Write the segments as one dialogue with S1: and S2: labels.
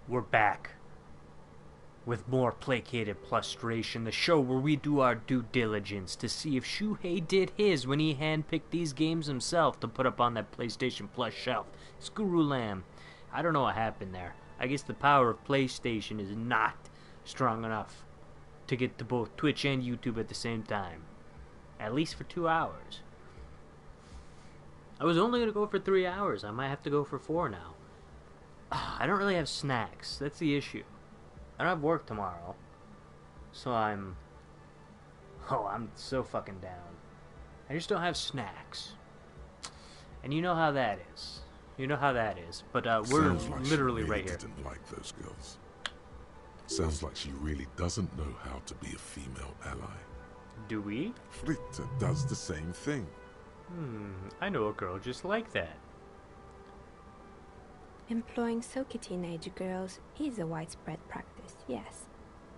S1: We're back with more Placated Plustration, the show where we do our due diligence to see if Shuhei did his when he handpicked these games himself to put up on that PlayStation Plus shelf. It's GuruLam. I don't know what happened there. I guess the power of PlayStation is not strong enough to get to both Twitch and YouTube at the same time. At least for 2 hours. I was only going to go for 3 hours. I might have to go for 4 now. I don't really have snacks. That's the issue. I don't have work tomorrow. So I'm so fucking down. I just don't have snacks. And you know how that is. You know how that is. But we're
S2: like
S1: literally
S2: she really
S1: right here.
S2: Didn't like those girls. Sounds like she really doesn't know how to be a female ally.
S1: Do we?
S2: Fritta does the same thing.
S1: I know a girl just like that.
S3: Employing silky teenage girls is a widespread practice, yes.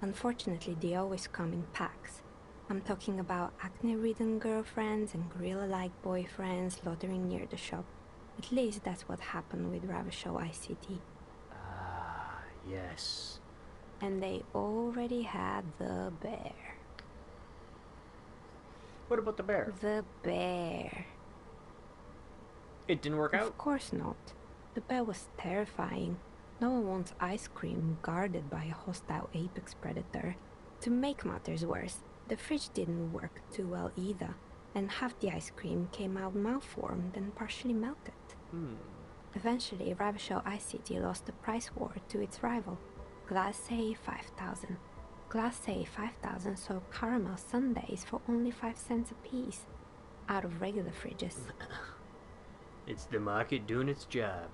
S3: Unfortunately, they always come in packs. I'm talking about acne-ridden girlfriends and gorilla-like boyfriends loitering near the shop. At least that's what happened with Ravishow ICT.
S1: Ah, yes.
S3: And they already had the bear.
S1: What about the bear?
S3: The bear.
S1: It didn't work out?
S3: Of course not. The bear was terrifying. No one wants ice cream guarded by a hostile apex predator. To make matters worse, the fridge didn't work too well either, and half the ice cream came out malformed and partially melted. Eventually, Ravishow ICT lost the price war to its rival, Glacé 5000. Glacé 5000 sold caramel sundaes for only 5 cents a piece, out of regular fridges.
S1: It's the market doing its job.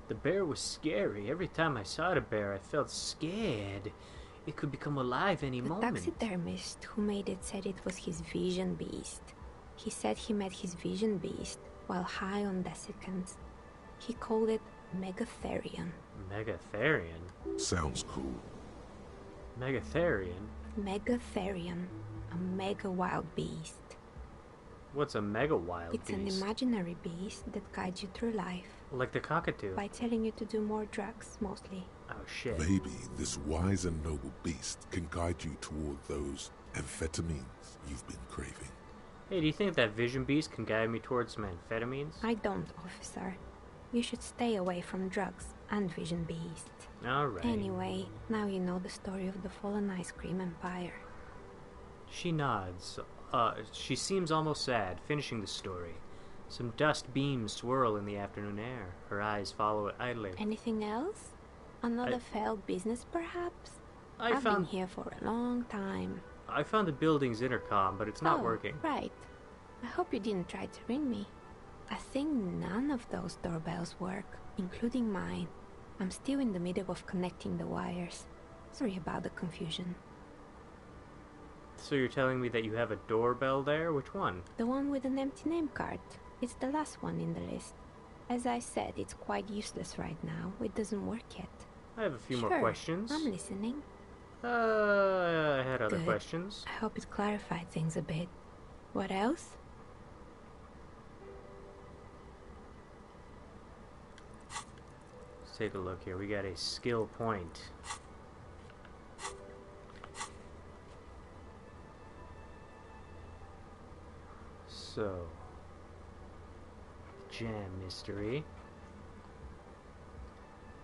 S1: The bear was scary. Every time I saw the bear, I felt scared. It could become alive any
S3: The
S1: moment.
S3: taxidermist who made it said it was his vision beast. He said he met his vision beast while high on desiccants. He called it Megatherion.
S1: Megatherion?
S2: Sounds cool.
S1: Megatherion?
S3: Megatherion, a mega wild beast.
S1: What's a mega wild
S3: It's
S1: beast?
S3: an imaginary beast that guides you through life
S1: Like the cockatoo.
S3: by telling you to do more drugs, mostly.
S1: Oh shit.
S2: Maybe this wise and noble beast can guide you toward those amphetamines you've been craving.
S1: Hey, do you think that vision beast can guide me towards some amphetamines?
S3: I don't, officer. You should stay away from drugs and vision beasts.
S1: Alright.
S3: Anyway, now you know the story of the fallen ice cream empire.
S1: She nods. She seems almost sad, finishing the story. Some dust beams swirl in the afternoon air. Her eyes follow it idly.
S3: Anything else? Another failed business, perhaps?
S1: I
S3: I've been here for a long time.
S1: I found the building's intercom, but it's not working.
S3: Right. I hope you didn't try to ring me. I think none of those doorbells work, including mine. I'm still in the middle of connecting the wires. Sorry about the confusion.
S1: So you're telling me that you have a doorbell there? Which one?
S3: The one with an empty name card. It's the last one in the list. As I said, it's quite useless right now. It doesn't work yet.
S1: I have a few
S3: Sure,
S1: more questions.
S3: I'm listening.
S1: I had other
S3: Good.
S1: questions.
S3: I hope it clarified things a bit. What else?
S1: Let's take a look here. We got a skill point. So, jam mystery.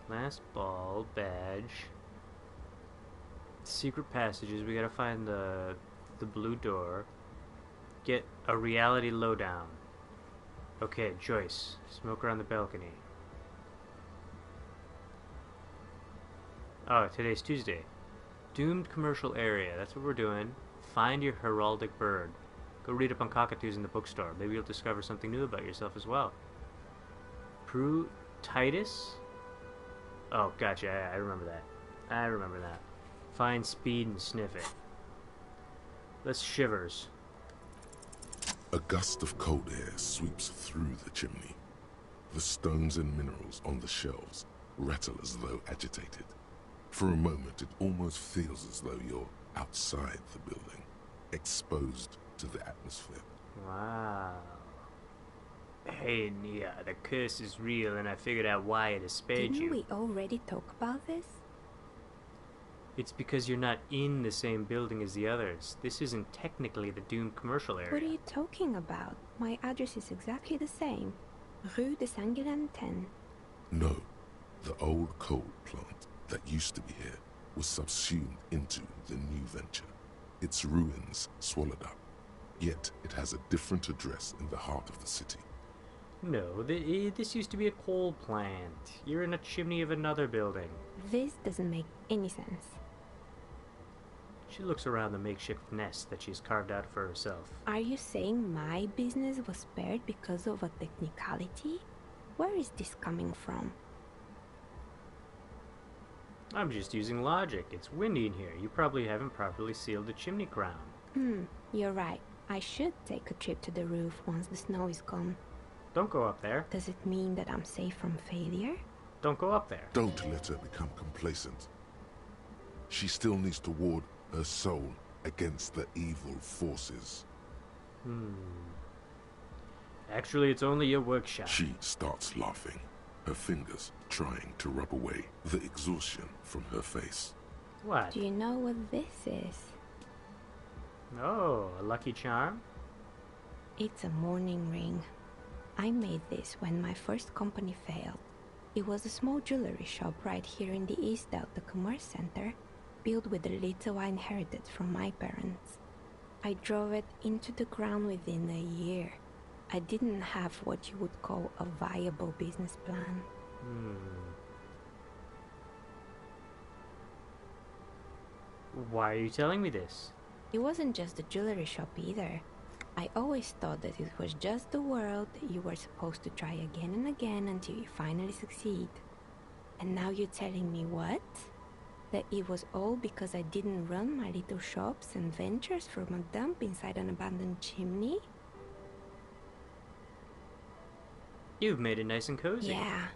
S1: Last ball, badge. Secret passages. We gotta find the blue door. Get a reality lowdown. Okay, Joyce. Smoke around the balcony. Oh, today's Tuesday. Doomed commercial area. That's what we're doing. Find your heraldic bird. Go read up on cockatoos in the bookstore. Maybe you'll discover something new about yourself as well. Prue Titus? Oh, gotcha. I remember that. I remember that. Find speed and sniff it. Let's shivers.
S2: A gust of cold air sweeps through the chimney. The stones and minerals on the shelves rattle as though agitated. For a moment, it almost feels as though you're outside the building, exposed to the atmosphere.
S1: Wow. Hey, Nia, the curse is real, and I figured out why it has spared
S3: Didn't
S1: you.
S3: we already talk about this?
S1: It's because you're not in the same building as the others. This isn't technically the doomed commercial area.
S3: What are you talking about? My address is exactly the same. Rue de Saint-Guelain 10.
S2: No, the old coal plant that used to be here was subsumed into the new venture. Its ruins swallowed up. Yet it has a different address in the heart of the city.
S1: No, this used to be a coal plant. You're in a chimney of another building.
S3: This doesn't make any sense.
S1: She looks around the makeshift nest that she's carved out for herself.
S3: Are you saying my business was spared because of a technicality? Where is this coming from?
S1: I'm just using logic. It's windy in here. You probably haven't properly sealed the chimney crown.
S3: You're right. I should take a trip to the roof once the snow is gone.
S1: Don't go up there.
S3: Does it mean that I'm safe from failure?
S1: Don't go up there.
S2: Don't let her become complacent. She still needs to ward her soul against the evil forces.
S1: Actually, it's only a workshop.
S2: She starts laughing, her fingers trying to rub away the exhaustion from her face.
S1: What?
S3: Do you know what this is?
S1: Oh, a lucky charm?
S3: It's a mourning ring. I made this when my first company failed. It was a small jewelry shop right here in the East Delta Commerce Center, built with the little I inherited from my parents. I drove it into the ground within a year. I didn't have what you would call a viable business plan.
S1: Why are you telling me this?
S3: It wasn't just a jewelry shop either. I always thought that it was just the world that you were supposed to try again and again until you finally succeed. And now you're telling me what? That it was all because I didn't run my little shops and ventures from a dump inside an abandoned chimney?
S1: You've made it nice and cozy.
S3: Yeah.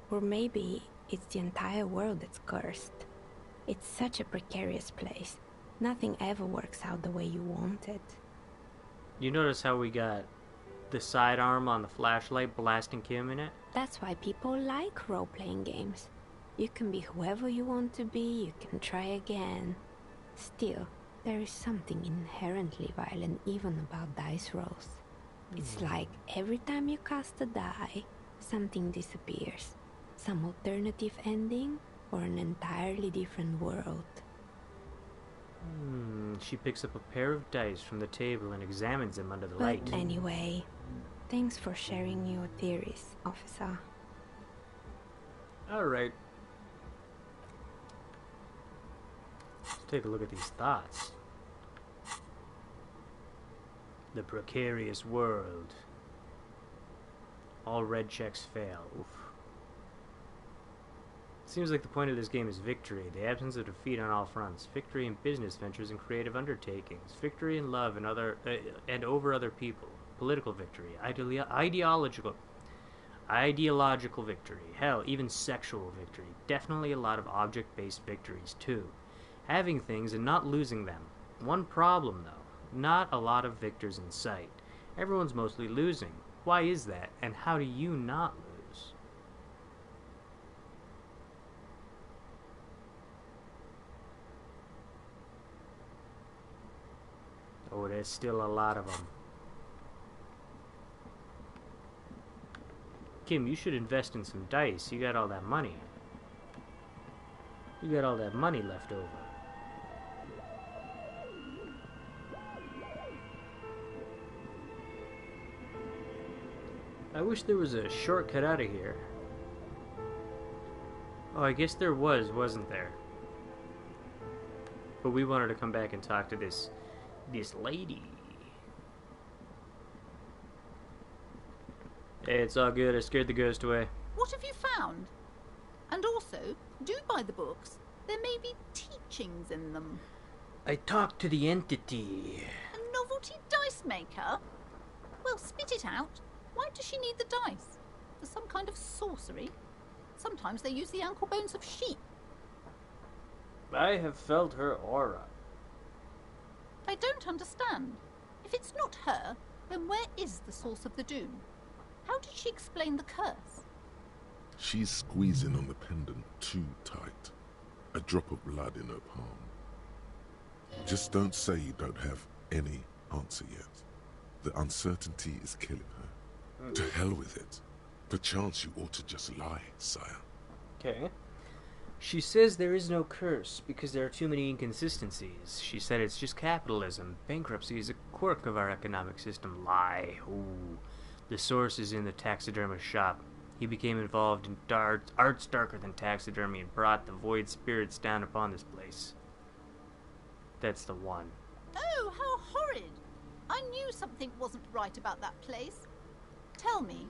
S3: Or maybe it's the entire world that's cursed. It's such a precarious place. Nothing ever works out the way you want it.
S1: You notice how we got the sidearm on the flashlight blasting Kim in it?
S3: That's why people like role-playing games. You can be whoever you want to be, you can try again. Still, there is something inherently violent even about dice rolls. It's like every time you cast a die, something disappears. Some alternative ending, or an entirely different world.
S1: She picks up a pair of dice from the table and examines them under the
S3: But
S1: light.
S3: anyway, thanks for sharing your theories, officer.
S1: Alright. Let's take a look at these thoughts. The precarious world. All red checks fail. Oof. Seems like the point of this game is victory, the absence of defeat on all fronts, victory in business ventures and creative undertakings, victory in love and over other people, political victory, ideological victory, hell, even sexual victory. Definitely a lot of object-based victories too. Having things and not losing them. One problem though, not a lot of victors in sight. Everyone's mostly losing. Why is that, and how do you not lose? Oh, there's still a lot of them. Kim, you should invest in some dice. You got all that money. You got all that money left over. I wish there was a shortcut out of here. Oh, I guess there was, wasn't there? But we wanted to come back and talk to this lady. Hey, it's all good. I scared the ghost away.
S4: What have you found? And also, do buy the books. There may be teachings in them.
S1: I talked to the entity.
S4: A novelty dice maker? Well, spit it out. Why does she need the dice? For some kind of sorcery? Sometimes they use the ankle bones of sheep.
S1: I have felt her aura.
S4: I don't understand. If it's not her, then where is the source of the doom? How did she explain the curse?
S2: She's squeezing on the pendant too tight. A drop of blood in her palm. Just don't say you don't have any answer yet. The uncertainty is killing her. To hell with it. Perchance you ought to just lie, sire.
S1: Okay. She says there is no curse because there are too many inconsistencies. She said it's just capitalism. Bankruptcy is a quirk of our economic system. Lie. Ooh. The source is in the taxidermist shop. He became involved in arts darker than taxidermy and brought the void spirits down upon this place. That's the one.
S4: Oh, how horrid! I knew something wasn't right about that place. Tell me,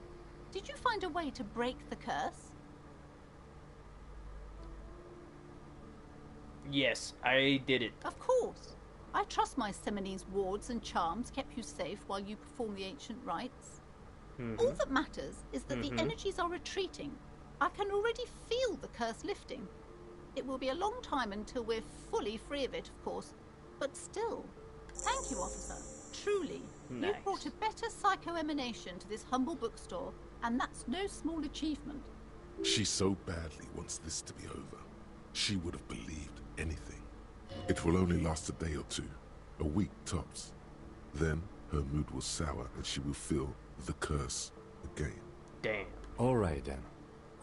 S4: did you find a way to break the curse?
S1: Yes, I did it.
S4: Of course. I trust my Seminole's wards and charms kept you safe while you perform the ancient rites. All that matters is that the energies are retreating. I can already feel the curse lifting. It will be a long time until we're fully free of it, of course. But still, thank you, officer. Truly,
S1: Nice.
S4: you've brought a better psycho-emanation to this humble bookstore, and that's no small achievement.
S2: She so badly wants this to be over. She would have believed anything. It will only last a day or two, a week tops. Then her mood will sour and she will feel the curse again.
S1: Damn.
S5: All right then.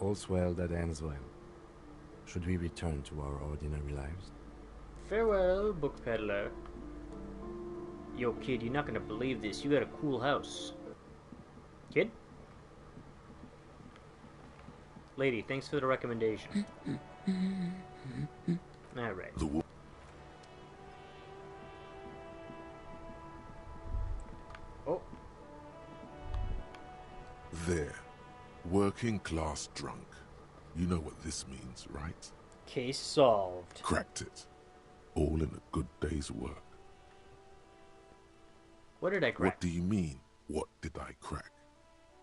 S5: All's well that ends well. Should we return to our ordinary lives?
S1: Farewell, book peddler. Yo, kid, you're not gonna believe this. You got a cool house. Kid? Lady, thanks for the recommendation. Alright.
S2: The
S1: Oh,
S2: There. Working class drunk. You know what this means, right?
S1: case solved.
S2: Cracked it. All in a good day's work.
S1: What did I crack?
S2: What do you mean, what did I crack?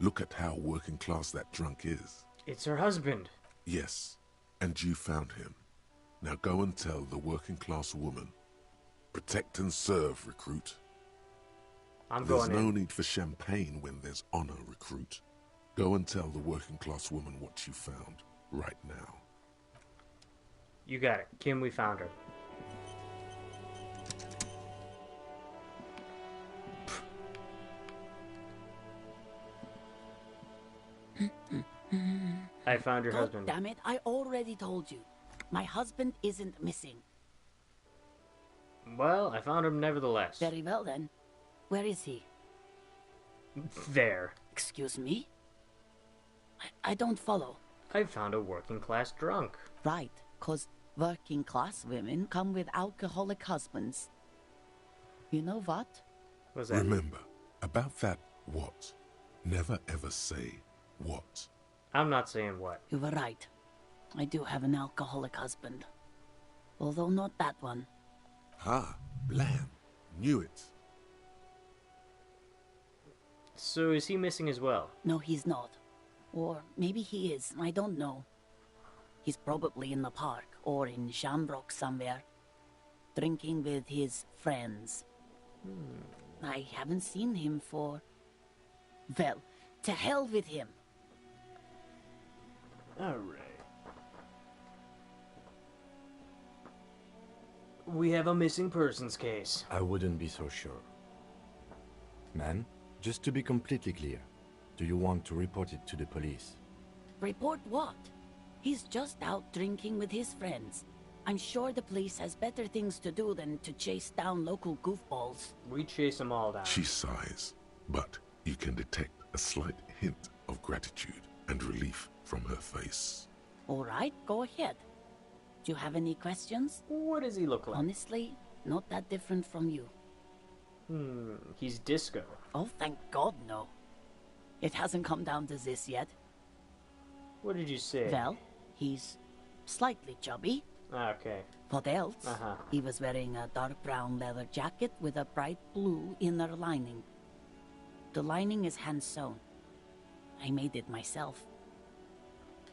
S2: Look at how working class that drunk is.
S1: It's her husband.
S2: Yes, and you found him. Now go and tell the working class woman. Protect and serve, recruit.
S1: I'm
S2: There's
S1: going
S2: no
S1: in.
S2: need for champagne when there's honor, recruit. Go and tell the working class woman what you found, right now.
S1: You got it. Kim, we found her. I found your
S6: God
S1: husband.
S6: damn it, I already told you. My husband isn't missing.
S1: Well, I found him nevertheless.
S6: Very well then. Where is he?
S1: There.
S6: Excuse me? I don't follow.
S1: I found a working class drunk.
S6: Right, 'cause working class women come with alcoholic husbands. You know what?
S1: What's that?
S2: Remember, about that what. Never ever say what.
S1: I'm not saying what.
S6: You were right. I do have an alcoholic husband. Although not that one.
S2: Ha, blam. Knew it.
S1: So is he missing as well?
S6: No, he's not. Or maybe he is, I don't know. He's probably in the park or in Shamrock somewhere. Drinking with his friends. I haven't seen him for... Well, to hell with him.
S1: Alright. We have a missing persons case.
S5: I wouldn't be so sure. Man, just to be completely clear, do you want to report it to the police?
S6: Report what? He's just out drinking with his friends. I'm sure the police has better things to do than to chase down local goofballs.
S1: We chase them all down.
S2: She sighs, but you can detect a slight hint of gratitude and relief from her face.
S6: All right, go ahead. Do you have any questions?
S1: What does he look like?
S6: Honestly, not that different from you.
S1: He's disco.
S6: Oh, thank God, no. It hasn't come down to this yet.
S1: What did you say?
S6: Well, he's slightly chubby.
S1: Okay.
S6: What else?
S1: Uh-huh.
S6: He was wearing a dark brown leather jacket with a bright blue inner lining. The lining is hand-sewn. I made it myself.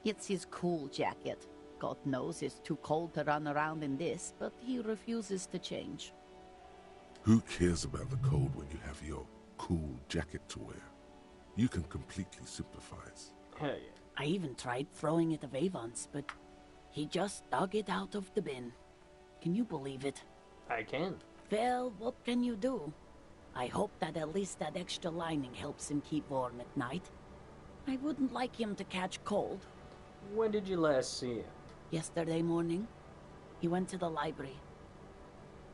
S6: It's his cool jacket. God knows it's too cold to run around in this, but he refuses to change.
S2: Who cares about the cold when you have your cool jacket to wear? you can completely sympathize.
S1: Hell yeah.
S6: I even tried throwing it away once, but he just dug it out of the bin. Can you believe it?
S1: I can.
S6: Well, what can you do? I hope that at least that extra lining helps him keep warm at night. I wouldn't like him to catch cold.
S1: When did you last see him?
S6: Yesterday morning, he went to the library.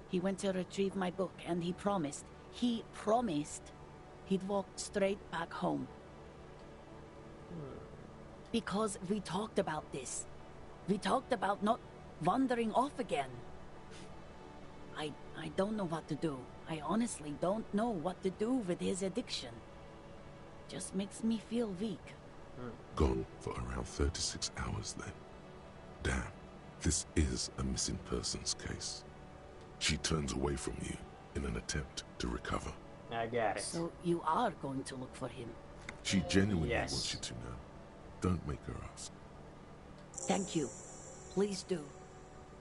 S6: He went to retrieve my book, and he promised he'd walk straight back home. Because we talked about this. We talked about not wandering off again. I don't know what to do. I honestly don't know what to do with his addiction. Just makes me feel weak.
S2: Gone for around 36 hours then. Damn, this is a missing persons case. She turns away from you in an attempt to recover.
S1: I got it.
S6: So you are going to look for him?
S2: She genuinely
S1: Yes.
S2: wants you to know. Don't make her ask.
S6: Thank you. Please do.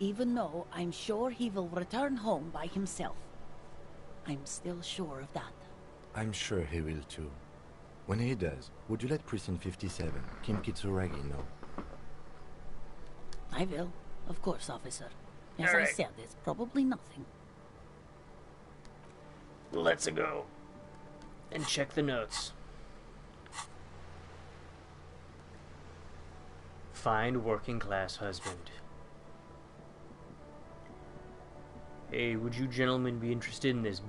S6: Even though I'm sure he will return home by himself. I'm still sure of that.
S5: I'm sure he will too. When he does, would you let Precinct 57, Kim Kitsuragi, know?
S6: I will. Of course, officer. As
S1: All
S6: I
S1: right.
S6: said, it's probably nothing.
S1: Let's go. And check the notes. Find working class husband. Hey, would you gentlemen be interested in this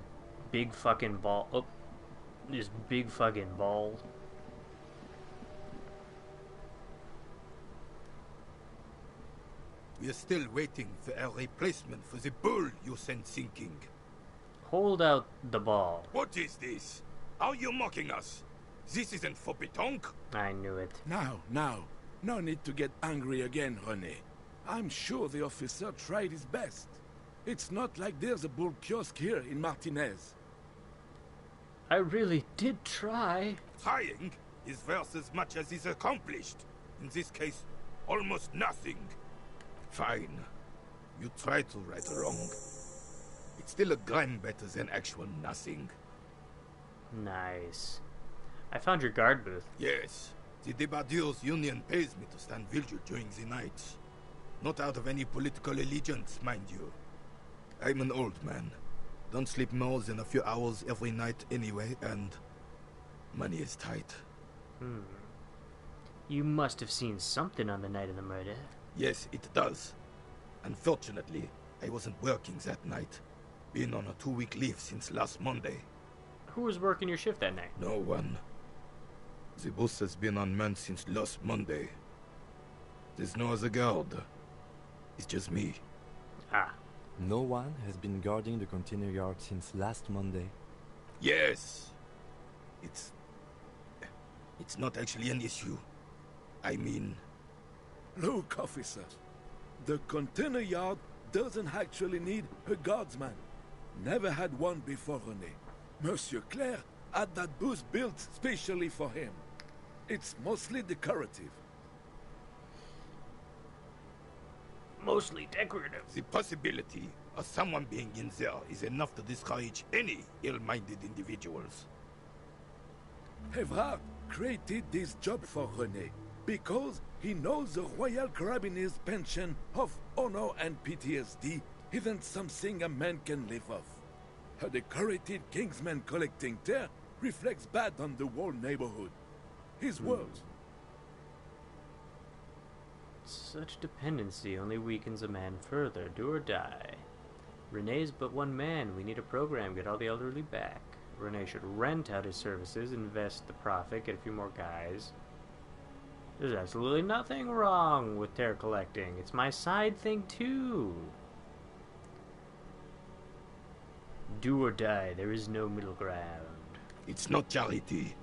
S1: big fucking ball? Oh, this big fucking ball.
S7: We are still waiting for a replacement for the bull you sent sinking.
S1: Hold out the ball.
S7: What is this? Are you mocking us? This isn't for pétanque.
S1: I knew it.
S8: Now. No need to get angry again, René. I'm sure the officer tried his best. It's not like there's a bull kiosk here in Martinez.
S1: I really did try.
S7: Trying is worth as much as is accomplished. In this case, almost nothing. Fine. You try to right a wrong. It's still a gram better than actual nothing.
S1: Nice. I found your guard booth.
S7: Yes, the Debardeurs Union pays me to stand vigil during the nights. Not out of any political allegiance, mind you. I'm an old man. Don't sleep more than a few hours every night anyway, and money is tight.
S1: You must have seen something on the night of the murder.
S7: Yes, it does. Unfortunately, I wasn't working that night. Been on a 2-week leave since last Monday.
S1: Who was working your shift that night?
S7: No one. The bus has been unmanned since last Monday. There's no other guard. It's just me.
S1: Ah.
S5: No one has been guarding the container yard since last Monday.
S7: Yes. It's not actually an issue. I mean...
S8: Look, officer. The container yard doesn't actually need a guardsman. Never had one before, René. Monsieur Claire had that booth built specially for him. It's mostly decorative.
S1: Mostly decorative.
S7: The possibility of someone being in there is enough to discourage any ill-minded individuals.
S8: Evrard created this job for René because he knows the Royal Carabiniers' pension of honor and PTSD isn't something a man can live off. A decorated Kingsman collecting tear reflects bad on the whole neighborhood. His words.
S1: Such dependency only weakens a man further. Do or die. Renee's but one man. We need a program. Get all the elderly back. Renee should rent out his services, invest the profit, get a few more guys. There's absolutely nothing wrong with tear collecting. It's my side thing too. Do or die. There is no middle ground.
S7: It's not charity.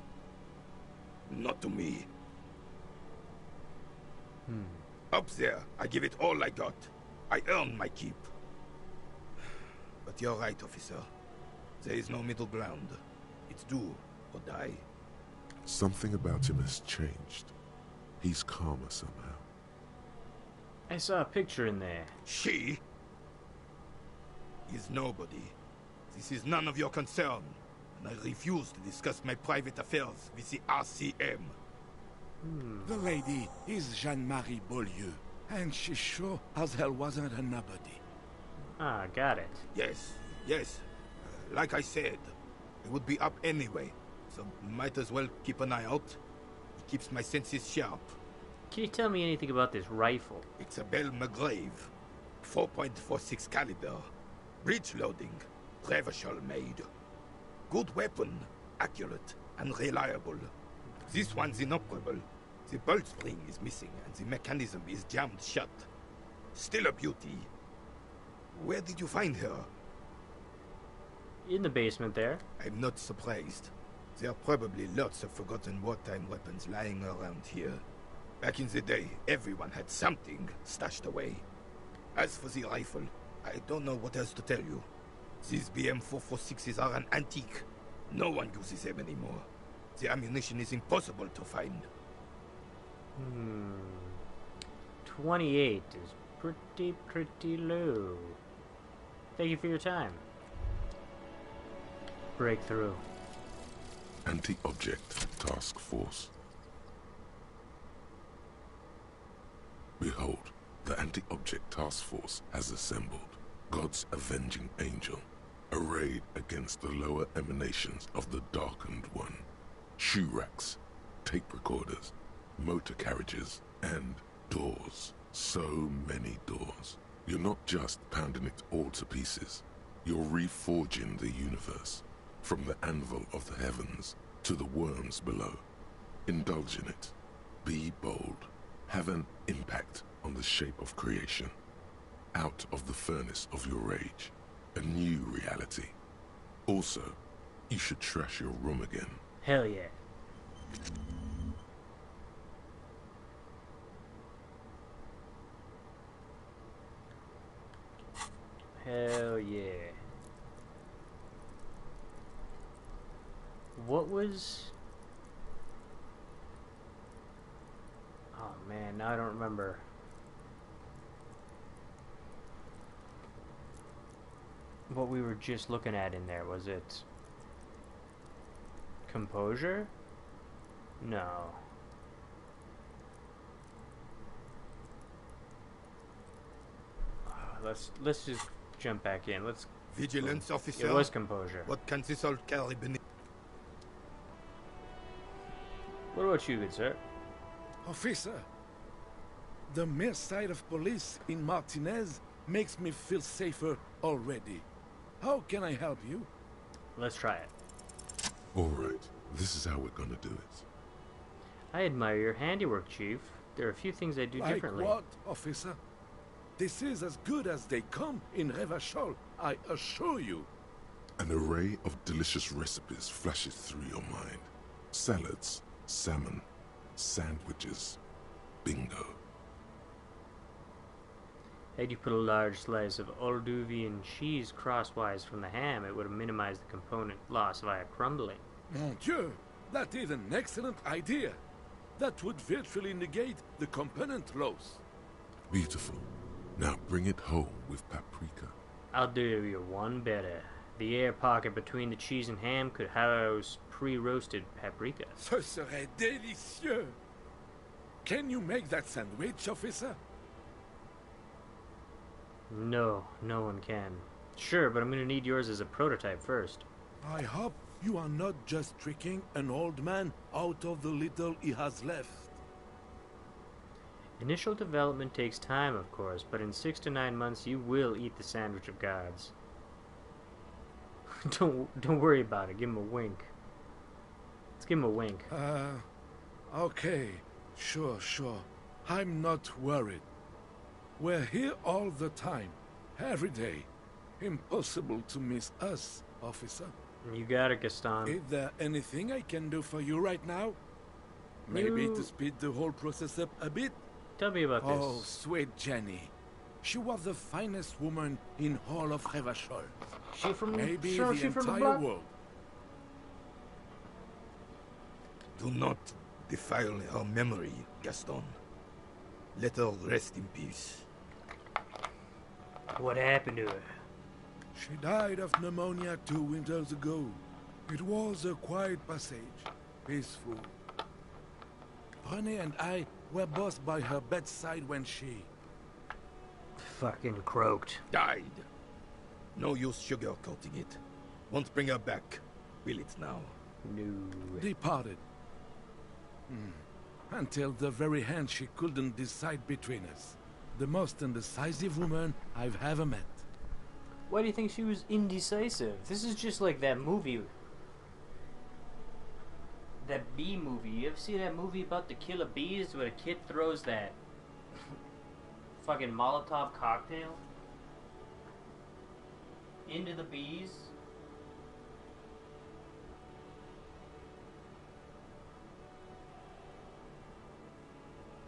S7: Not to me. Up there, I give it all I got. I earn my keep. But you're right, officer. There is no middle ground. It's do or die.
S2: Something about him has changed. He's calmer somehow.
S1: I saw a picture in there.
S7: She is nobody. This is none of your concern. and I refuse to discuss my private affairs with the RCM.
S8: The lady is Jeanne-Marie Beaulieu, and she sure as hell wasn't a nobody.
S1: Ah, got it.
S7: Yes, yes. Like I said, it would be up anyway, so might as well keep an eye out. It keeps my senses sharp.
S1: Can you tell me anything about this rifle?
S7: It's a Bell McGrave, 4.46 caliber, breech loading, Revachol made. Good weapon, accurate and reliable. This one's inoperable. The bolt spring is missing and the mechanism is jammed shut. Still a beauty. Where did you find her?
S1: In the basement there.
S7: I'm not surprised. There are probably lots of forgotten wartime weapons lying around here. Back in the day, everyone had something stashed away. As for the rifle, I don't know what else to tell you. These BM-446s are an antique. No one uses them anymore. The ammunition is impossible to find.
S1: 28 is pretty low. Thank you for your time. Breakthrough.
S2: Anti-Object Task Force. Behold, the Anti-Object Task Force has assembled. God's avenging angel, arrayed against the lower emanations of the Darkened One. Shoe racks, tape recorders, motor carriages, and doors. So many doors. You're not just pounding it all to pieces. You're reforging the universe, from the anvil of the heavens to the worms below. Indulge in it. Be bold. Have an impact on the shape of creation. Out of the furnace of your rage. A new reality. Also, you should trash your room again.
S1: Hell yeah. Hell yeah. What was... Oh man, now I don't remember. What we were just looking at in there, was it... composure? No. Let's just jump back in. Let's...
S7: Vigilance officer.
S1: It was composure.
S7: What can this all carry beneath?
S1: What about you, good sir?
S8: Officer, the mere sight of police in Martinez makes me feel safer already. How can I help you?
S1: Let's try it.
S2: Alright, this is how we're gonna do it.
S1: I admire your handiwork, Chief. There are a few things I do
S8: Like
S1: differently.
S8: what, officer? This is as good as they come in Revachol, I assure you.
S2: An array of delicious recipes flashes through your mind. Salads, salmon, sandwiches, bingo.
S1: Had you put a large slice of Olduvian cheese crosswise from the ham, it would have minimized the component loss via crumbling.
S8: Mon Dieu, that is an excellent idea. That would virtually negate the component loss.
S2: Beautiful. Now bring it home with paprika.
S1: I'll do you one better. The air pocket between the cheese and ham could house pre-roasted paprika.
S8: Ce serait délicieux. Can you make that sandwich, officer?
S1: No, no one can. Sure, but I'm gonna need yours as a prototype first.
S8: I hope you are not just tricking an old man out of the little he has left.
S1: Initial development takes time, of course, but in 6 to 9 months you will eat the sandwich of gods. Don't worry about it. Give him a wink. Let's give him a wink.
S8: Okay. Sure. I'm not worried. We're here all the time. Every day. Impossible to miss us, officer.
S1: You got it, Gaston.
S8: Is there anything I can do for you right now? Maybe to speed the whole process up a bit?
S1: Tell me about this.
S8: Oh, sweet Jenny. She was the finest woman in all of Revachol.
S1: She from
S8: Maybe
S1: sure,
S8: the
S1: she from the
S8: entire
S1: block?
S8: world.
S7: Do not defile her memory, Gaston. Let her rest in peace.
S1: What happened to her?
S8: She died of pneumonia 2 winters ago. It was a quiet passage, peaceful. René and I were both by her bedside when she...
S1: Fucking croaked.
S7: Died. No use sugarcoating it. Won't bring her back. Will it now?
S1: No.
S8: departed. Until the very hand she couldn't decide between us. The most indecisive woman I've ever met.
S1: Why do you think she was indecisive? This is just like that movie. That bee movie. You ever see that movie about the killer bees where the kid throws that fucking Molotov cocktail into the bees?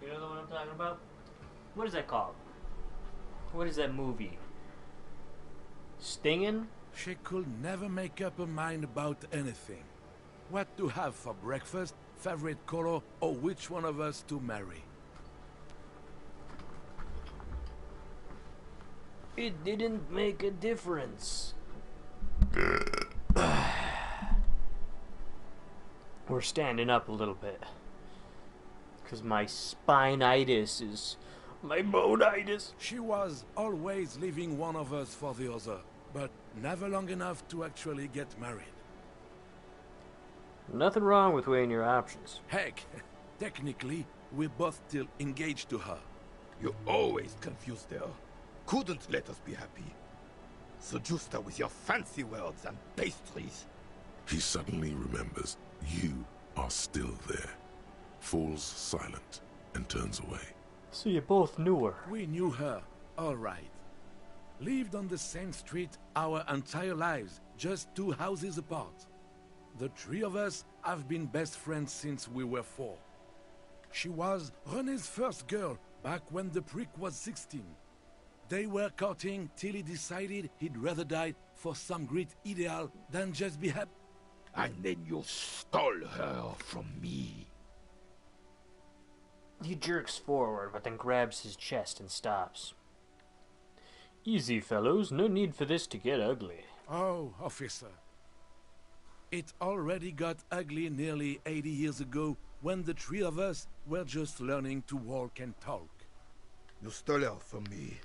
S1: You know what I'm talking about? What is that called? What is that movie? Stingin'?
S8: She could never make up her mind about anything. What to have for breakfast, favorite color, or which one of us to marry.
S1: It didn't make a difference. We're standing up a little bit. Because my spinitis is... my bonitis.
S8: She was always leaving one of us for the other, but never long enough to actually get married.
S1: Nothing wrong with weighing your options.
S8: Heck, technically, we're both still engaged to her.
S7: You always confused her. Couldn't let us be happy. Seduced her with your fancy words and pastries.
S2: He suddenly remembers you are still there, falls silent, and turns away.
S1: So you both knew her.
S8: We knew her, all right. Lived on the same street our entire lives, just 2 houses apart. The 3 of us have been best friends since we were 4. She was René's first girl back when the prick was 16. They were courting till he decided he'd rather die for some great ideal than just be happy.
S7: And then you stole her from me.
S1: He jerks forward, but then grabs his chest and stops. Easy, fellows. No need for this to get ugly.
S8: Oh, officer. It already got ugly nearly 80 years ago when the 3 of us were just learning to walk and talk.
S7: You stole her from me.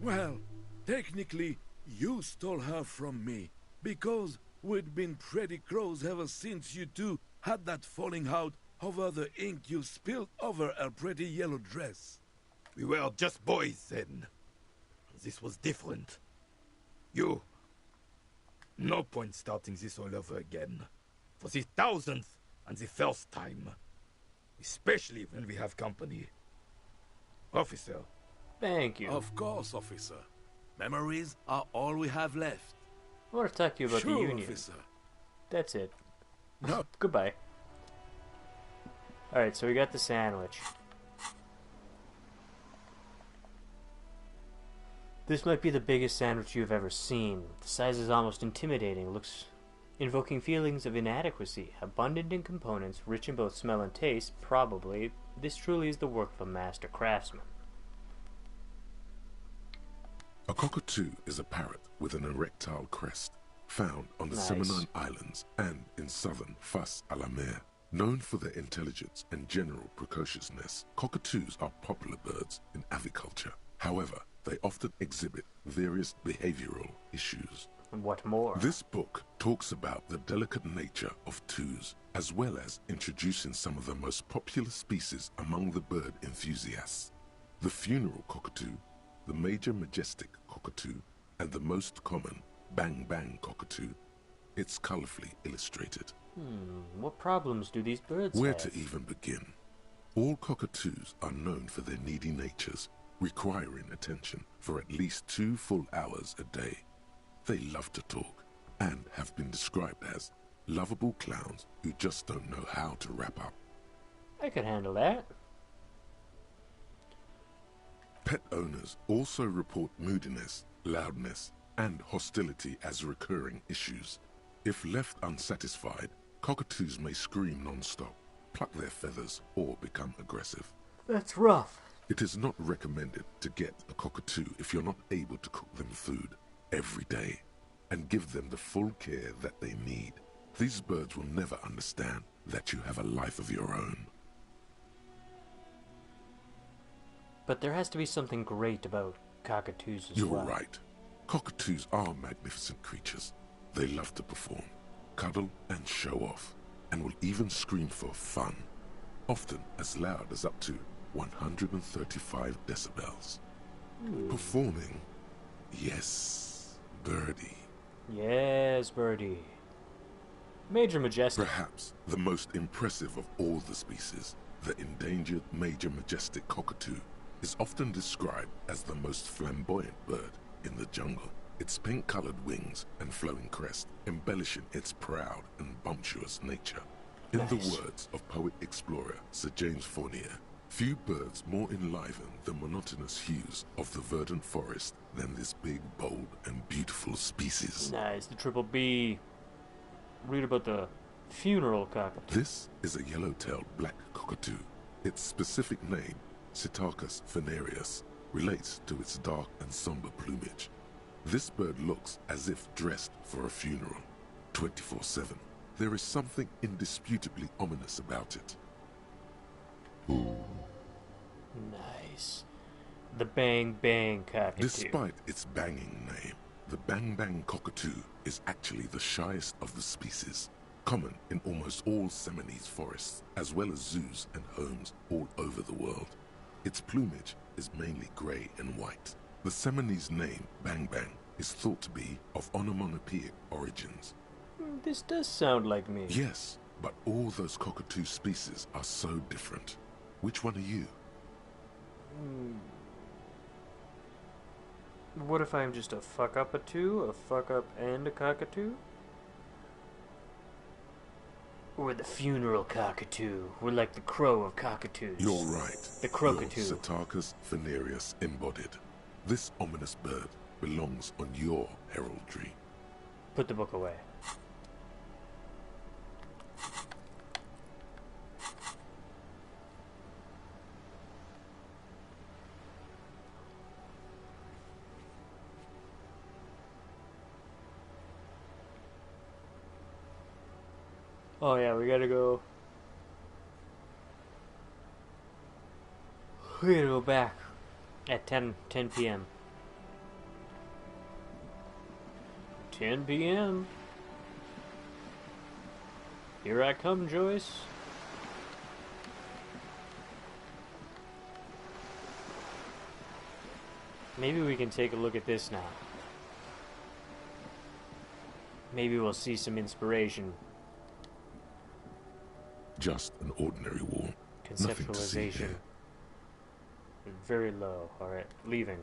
S8: Well, technically, you stole her from me, because we'd been pretty close ever since you two had that falling out over the ink you spilled over her pretty yellow dress.
S7: We were just boys then. This was different. You... No point starting this all over again. For the 1000th and the first time. Especially when we have company. Officer.
S1: Thank you.
S8: Of course, officer. Memories are all we have left.
S1: I want to talk to you about
S8: Sure,
S1: the Union.
S8: officer.
S1: That's it.
S8: No.
S1: Goodbye. Alright, so we got the sandwich. This might be the biggest sandwich you've ever seen. The size is almost intimidating. It looks invoking feelings of inadequacy. Abundant in components, rich in both smell and taste, probably. This truly is the work of a master craftsman.
S2: A cockatoo is a parrot with an erectile crest, found on the
S1: Nice.
S2: Seminole Islands and in southern Fas a la Mer. Known for their intelligence and general precociousness, cockatoos are popular birds in aviculture. However, they often exhibit various behavioral issues.
S1: And what more?
S2: This book talks about the delicate nature of toos, as well as introducing some of the most popular species among the bird enthusiasts. The funeral cockatoo, the major majestic cockatoo, and the most common bang bang cockatoo. It's colorfully illustrated.
S1: What problems do these birds
S2: Where
S1: have?
S2: to even begin? All cockatoos are known for their needy natures, requiring attention for at least 2 full hours a day. They love to talk, and have been described as lovable clowns who just don't know how to wrap up.
S1: I could handle that.
S2: Pet owners also report moodiness, loudness, and hostility as recurring issues. If left unsatisfied, cockatoos may scream non-stop, pluck their feathers, or become aggressive.
S1: That's rough.
S2: It is not recommended to get a cockatoo if you're not able to cook them food every day. and give them the full care that they need. These birds will never understand that you have a life of your own.
S1: But there has to be something great about cockatoos as
S2: You're
S1: well.
S2: right. Cockatoos are magnificent creatures. They love to perform, cuddle and show off, and will even scream for fun, often as loud as up to 135 decibels. Performing? Yes, Birdie.
S1: Yes, Birdie. Major Majestic.
S2: Perhaps the most impressive of all the species, the endangered Major Majestic cockatoo, is often described as the most flamboyant bird in the jungle. Its pink-colored wings and flowing crest embellishing its proud and bumptious nature. In the words of poet-explorer Sir James Fournier, few birds more enliven the monotonous hues of the verdant forest than this big, bold, and beautiful species.
S1: Nice, the Triple B. Read about the funeral cockatoo.
S2: This is a yellow-tailed black cockatoo. Its specific name, Psittacus venereus, relates to its dark and somber plumage. This bird looks as if dressed for a funeral, 24/7. There is something indisputably ominous about it.
S1: Nice. The Bang Bang cockatoo.
S2: Despite its banging name, the Bang Bang cockatoo is actually the shyest of the species, common in almost all Seminoles forests, as well as zoos and homes all over the world. Its plumage is mainly grey and white. The Seminoles name, Bang Bang, is thought to be of onomatopoeic origins.
S1: This does sound like me.
S2: Yes, but all those cockatoo species are so different. Which one are you?
S1: What if I'm just a fuck-up-a-two, a fuck-up and a cockatoo? Or the funeral cockatoo. We're like the crow of cockatoos.
S2: You're right.
S1: The crocatoo.
S2: You're Psittacus venereus embodied. This ominous bird belongs on your heraldry.
S1: Put the book away. Oh yeah, we gotta go. We gotta go back at 10 p.m. 10 p.m. Here I come, Joyce. Maybe we can take a look at this now. Maybe we'll see some inspiration.
S2: Just an ordinary wall. Nothing to see
S1: Conceptualization.
S2: here.
S1: Very low. Alright, leaving.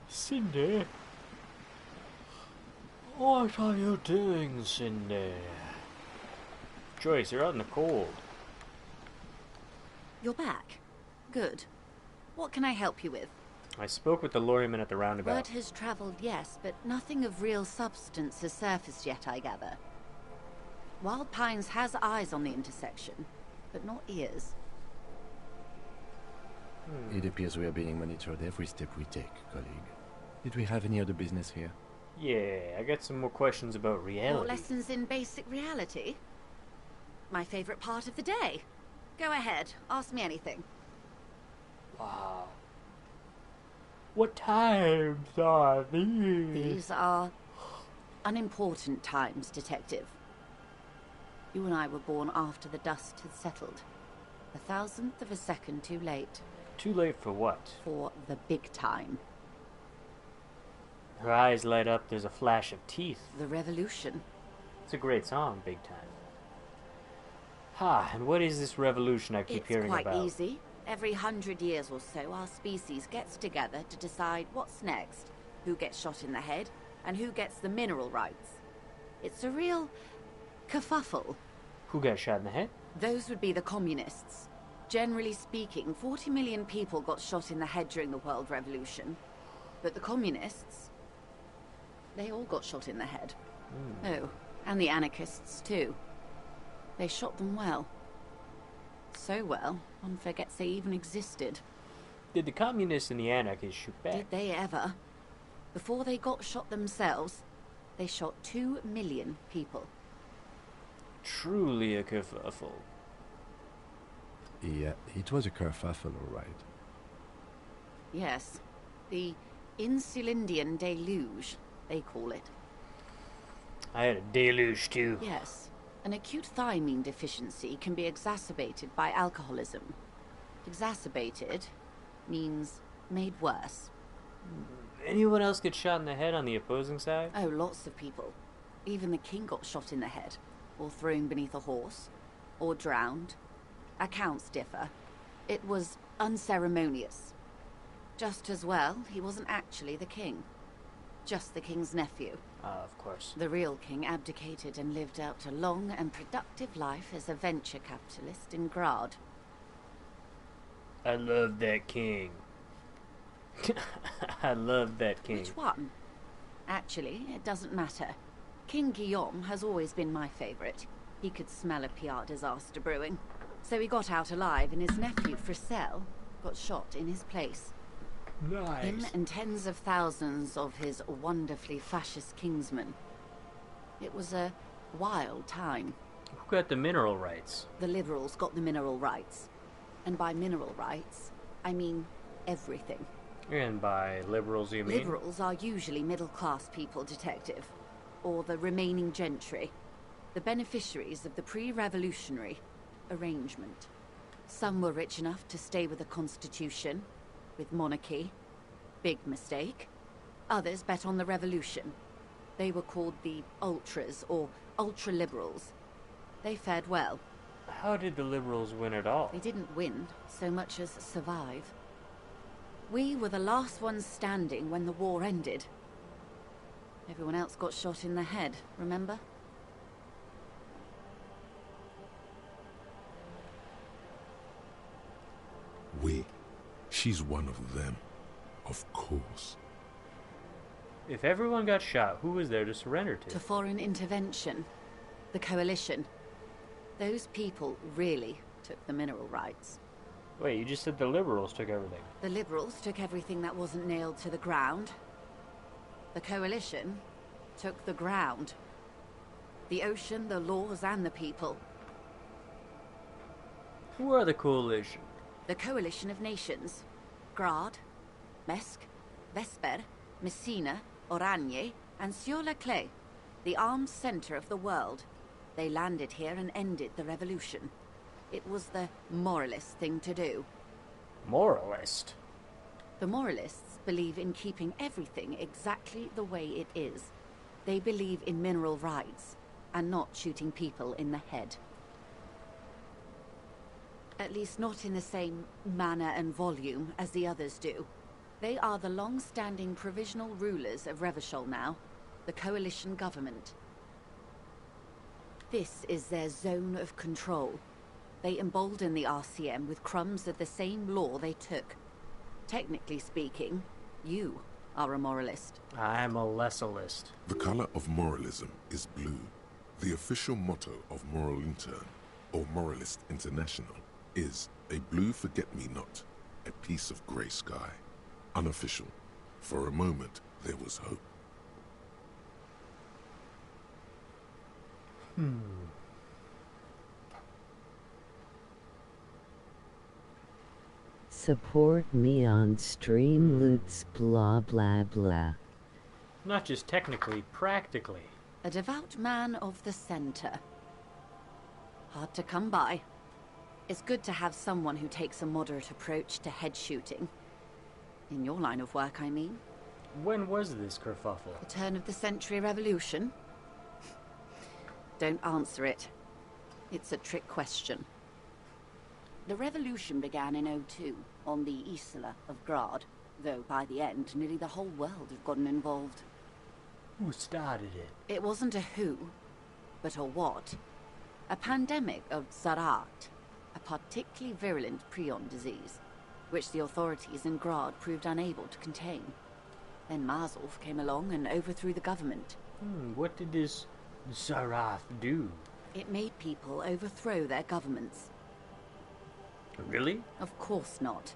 S1: Cindy? What are you doing, Cindy? Joyce, you're out in the cold.
S6: You're back. Good. What can I help you with?
S1: I spoke with the lorryman at the roundabout.
S6: Word has travelled, yes, but nothing of real substance has surfaced yet, I gather. Wild Pines has eyes on the intersection, but not ears.
S5: It appears we are being monitored every step we take, colleague. Did we have any other business here?
S1: Yeah, I got some more questions about reality.
S6: More lessons in basic reality? My favourite part of the day. Go ahead, ask me anything.
S1: Wow. What times are these?
S6: These are unimportant times, Detective. You and I were born after the dust had settled. 1,000th of a second too late.
S1: Too late for what?
S6: For the big time.
S1: Her eyes light up, there's a flash of teeth.
S6: The revolution.
S1: It's a great song, Big Time. Ha, and what is this revolution I keep hearing about?
S6: It's quite easy. Every 100 years or so, our species gets together to decide what's next, who gets shot in the head, and who gets the mineral rights. It's a real kerfuffle.
S1: Who got shot in the head?
S6: Those would be the communists. Generally speaking, 40 million people got shot in the head during the World Revolution. But the communists, they all got shot in the head. Oh, and the anarchists too. They shot them well. so well, one forgets they even existed.
S1: Did the communists and the anarchists shoot back?
S6: Did they ever? Before they got shot themselves, they shot 2 million people.
S1: Truly a kerfuffle.
S5: Yeah, it was a kerfuffle, all right.
S6: Yes, the Insulindian deluge, they call it.
S1: I had a deluge too.
S6: Yes, an acute thiamine deficiency can be exacerbated by alcoholism. Exacerbated means made worse.
S1: Anyone else get shot in the head on the opposing side?
S6: Oh, lots of people. Even the king got shot in the head, or thrown beneath a horse, or drowned. Accounts differ. It was unceremonious. Just as well, he wasn't actually the king. Just the king's nephew.
S1: Of course.
S6: The real king abdicated and lived out a long and productive life as a venture capitalist in Grad.
S1: I love that king. I love that king.
S6: Which one? Actually, it doesn't matter. King Guillaume has always been my favourite. He could smell a PR disaster brewing. So he got out alive, and his nephew, Fricelle, got shot in his place.
S1: Nice.
S6: Him and tens of thousands of his wonderfully fascist kingsmen. It was a wild time.
S1: Who got the mineral rights?
S6: The liberals got the mineral rights. And by mineral rights, I mean everything.
S1: And by liberals, you mean?
S6: Liberals are usually middle-class people, Detective. Or the remaining gentry. The beneficiaries of the pre-revolutionary arrangement. Some were rich enough to stay with the Constitution, with monarchy. Big mistake. Others bet on the revolution. They were called the ultras, or ultra-liberals. They fared well.
S1: How did the liberals win at all?
S6: They didn't win so much as survive. We were the last ones standing when the war ended. Everyone else got shot in the head, remember?
S2: She's one of them. Of course.
S1: If everyone got shot, who was there to surrender to?
S6: To foreign intervention. The coalition. Those people really took the mineral rights.
S1: Wait, you just said the liberals took everything.
S6: The liberals took everything that wasn't nailed to the ground. The coalition took the ground. The ocean, the laws, and the people.
S1: Who are the coalition?
S6: The coalition of nations. Grad, Mesk, Vesper, Messina, Oranje, and Sur-la-Clay. The armed center of the world. They landed here and ended the revolution. It was the moralist thing to do.
S1: Moralist?
S6: The moralists believe in keeping everything exactly the way it is. They believe in mineral rights, and not shooting people in the head. At least not in the same manner and volume as the others do. They are the long-standing provisional rulers of Revachol now, the coalition government. This is their zone of control. They embolden the RCM with crumbs of the same law they took. Technically speaking, you are a moralist.
S1: I'm a lessalist.
S2: The color of moralism is blue. The official motto of Moral Intern, or Moralist International, is a blue forget-me-not, a piece of grey sky. Unofficial. For a moment, there was hope.
S9: Support me on Streamloots blah blah blah.
S1: Not just technically, practically.
S6: A devout man of the center. Hard to come by. It's good to have someone who takes a moderate approach to head shooting. In your line of work, I mean.
S1: When was this kerfuffle?
S6: The turn of the century revolution? Don't answer it. It's a trick question. The revolution began in '02 on the Isla of Grad, though by the end, nearly the whole world had gotten involved.
S1: Who started it?
S6: It wasn't a who, but a what. A pandemic of Zarat, a particularly virulent prion disease, which the authorities in Grad proved unable to contain. Then Mazov came along and overthrew the government.
S1: What did this Zarath do?
S6: It made people overthrow their governments.
S1: Really?
S6: Of course not.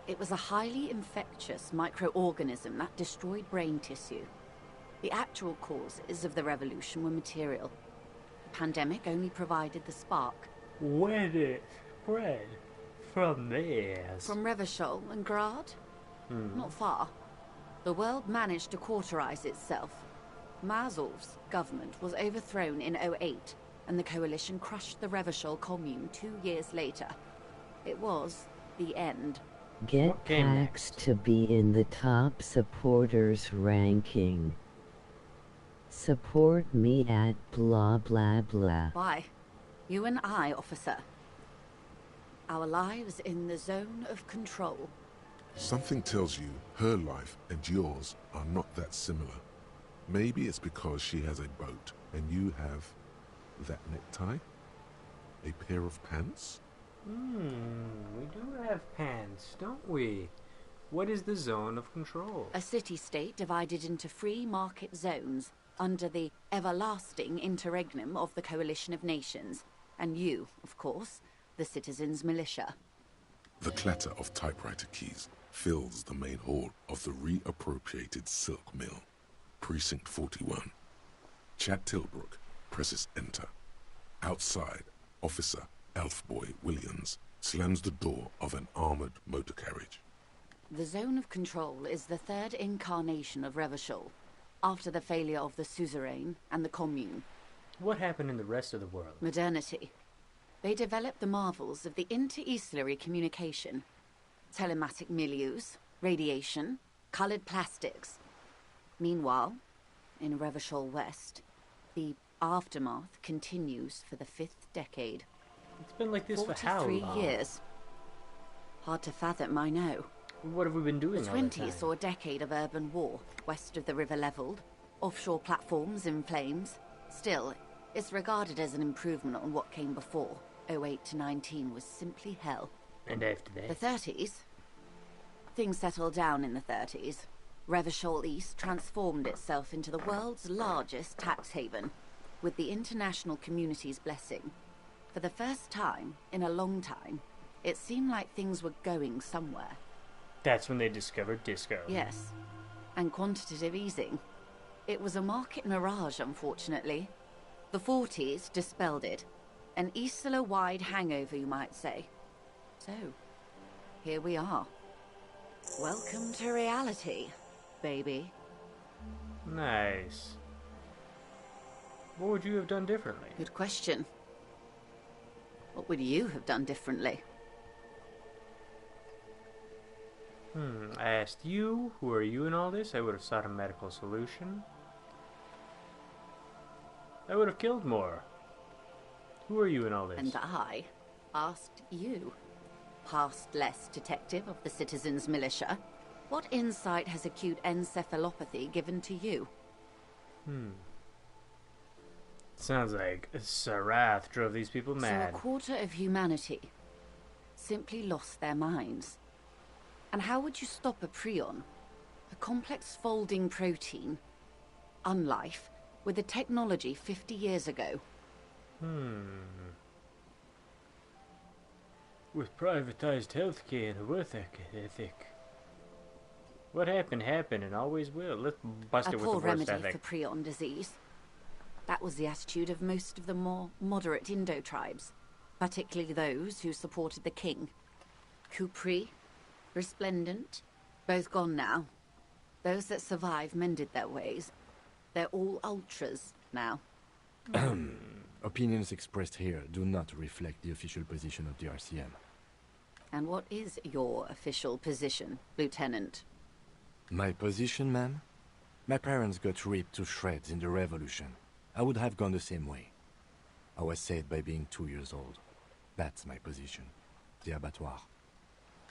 S6: It was a highly infectious microorganism that destroyed brain tissue. The actual causes of the revolution were material. The pandemic only provided the spark.
S1: Where did it spread? From there.
S6: From Revachol and Grad? Not far. The world managed to cauterize itself. Mazov's government was overthrown in '08, and the coalition crushed the Revachol commune 2 years later. It was the end.
S9: Get
S1: What came
S9: packs
S1: next?
S9: to be in the top supporters ranking. Support me at blah blah blah.
S6: Why? You and I, officer. Our lives in the zone of control.
S2: Something tells you her life and yours are not that similar. Maybe it's because she has a boat and you have that necktie? A pair of pants?
S1: We do have pants, don't we? What is the zone of control?
S6: A city-state divided into free market zones under the everlasting interregnum of the Coalition of Nations. And you, of course, the citizens' militia.
S2: The clatter of typewriter keys fills the main hall of the reappropriated silk mill. Precinct 41. Chad Tilbrook presses enter. Outside, Officer Elfboy Williams slams the door of an armored motor carriage.
S6: The zone of control is the third incarnation of Revachol, after the failure of the suzerain and the commune.
S1: What happened in the rest of the world?
S6: Modernity. They developed the marvels of the inter-eastlery communication. Telematic milieus, radiation, colored plastics. Meanwhile, in Revachol West, the aftermath continues for the 5th decade.
S1: It's been like this for how
S6: 43
S1: long?
S6: years. Hard to fathom, I know.
S1: What have we been doing
S6: The
S1: all the
S6: 20s
S1: time?
S6: saw a decade of urban war, west of the river leveled, offshore platforms in flames. Still, it's regarded as an improvement on what came before. '08 to 19 was simply hell.
S1: And after
S6: The
S1: that?
S6: 30s? Things settled down in the 30s. Revachol East transformed itself into the world's largest tax haven, with the international community's blessing. For the first time in a long time, it seemed like things were going somewhere.
S1: That's when they discovered disco.
S6: Yes, and quantitative easing. It was a market mirage, unfortunately. The 40s dispelled it. An Isola-wide hangover, you might say. So, here we are. Welcome to reality, baby.
S1: Nice. What would you have done differently?
S6: Good question. What would you have done differently?
S1: I asked you, who are you in all this? I would have sought a medical solution. I would have killed more. Who are you in all this?
S6: And I asked you, past-less detective of the citizens' militia, what insight has acute encephalopathy given to you?
S1: Sounds like Sarath drove these people mad.
S6: So a quarter of humanity simply lost their minds. And how would you stop a prion, a complex folding protein, unlife, with a technology 50 years ago?
S1: With privatized healthcare and a work ethic. What happened and always will. Let's bust
S6: A
S1: it with the
S6: poor
S1: worst
S6: remedy
S1: ethic.
S6: for prion disease. That was the attitude of most of the more moderate Indo tribes, particularly those who supported the king. Kupri, Resplendent, both gone now. Those that survived mended their ways. They're all ultras now.
S5: Opinions expressed here do not reflect the official position of the RCM.
S6: And what is your official position, Lieutenant?
S5: My position, ma'am? My parents got ripped to shreds in the revolution. I would have gone the same way. I was saved by being 2 years old. That's my position. The abattoir.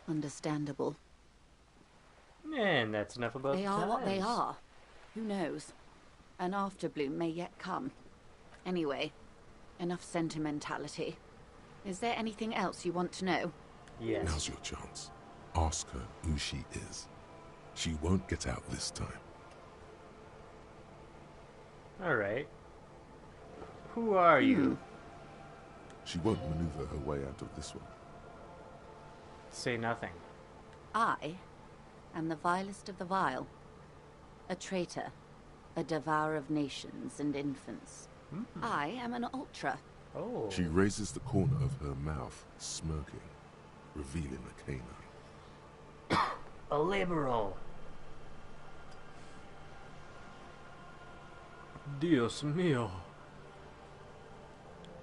S6: Understandable.
S1: And that's enough about
S6: They
S1: the
S6: are what they
S1: times.
S6: are. Who knows? An afterbloom may yet come. Anyway, enough sentimentality. Is there anything else you want to know?
S1: Yes.
S2: Now's your chance. Ask her who she is. She won't get out this time.
S1: Alright. Who are you?
S2: She won't maneuver her way out of this one.
S1: Say nothing.
S6: I am the vilest of the vile. A traitor. A devourer of nations and infants. I am an ultra.
S1: Oh.
S2: She raises the corner of her mouth, smirking, revealing a canine.
S1: A liberal. Dios mío.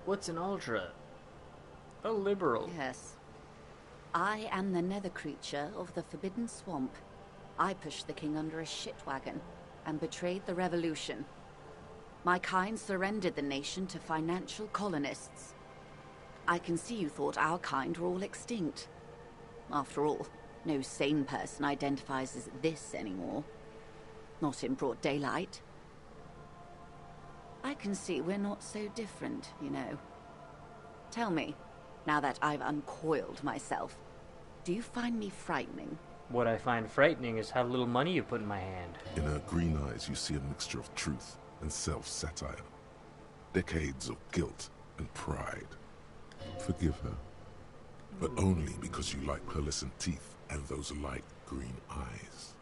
S1: What's an ultra? A liberal.
S6: Yes. I am the nether creature of the Forbidden Swamp. I pushed the king under a shit wagon and betrayed the revolution. My kind surrendered the nation to financial colonists. I can see you thought our kind were all extinct. After all, no sane person identifies as this anymore. Not in broad daylight. I can see we're not so different, you know. Tell me, now that I've uncoiled myself, do you find me frightening?
S1: What I find frightening is how little money you put in my hand.
S2: In her green eyes, you see a mixture of truth and self-satire. Decades of guilt and pride. Forgive her, but only because you like pearlescent teeth and those light green eyes.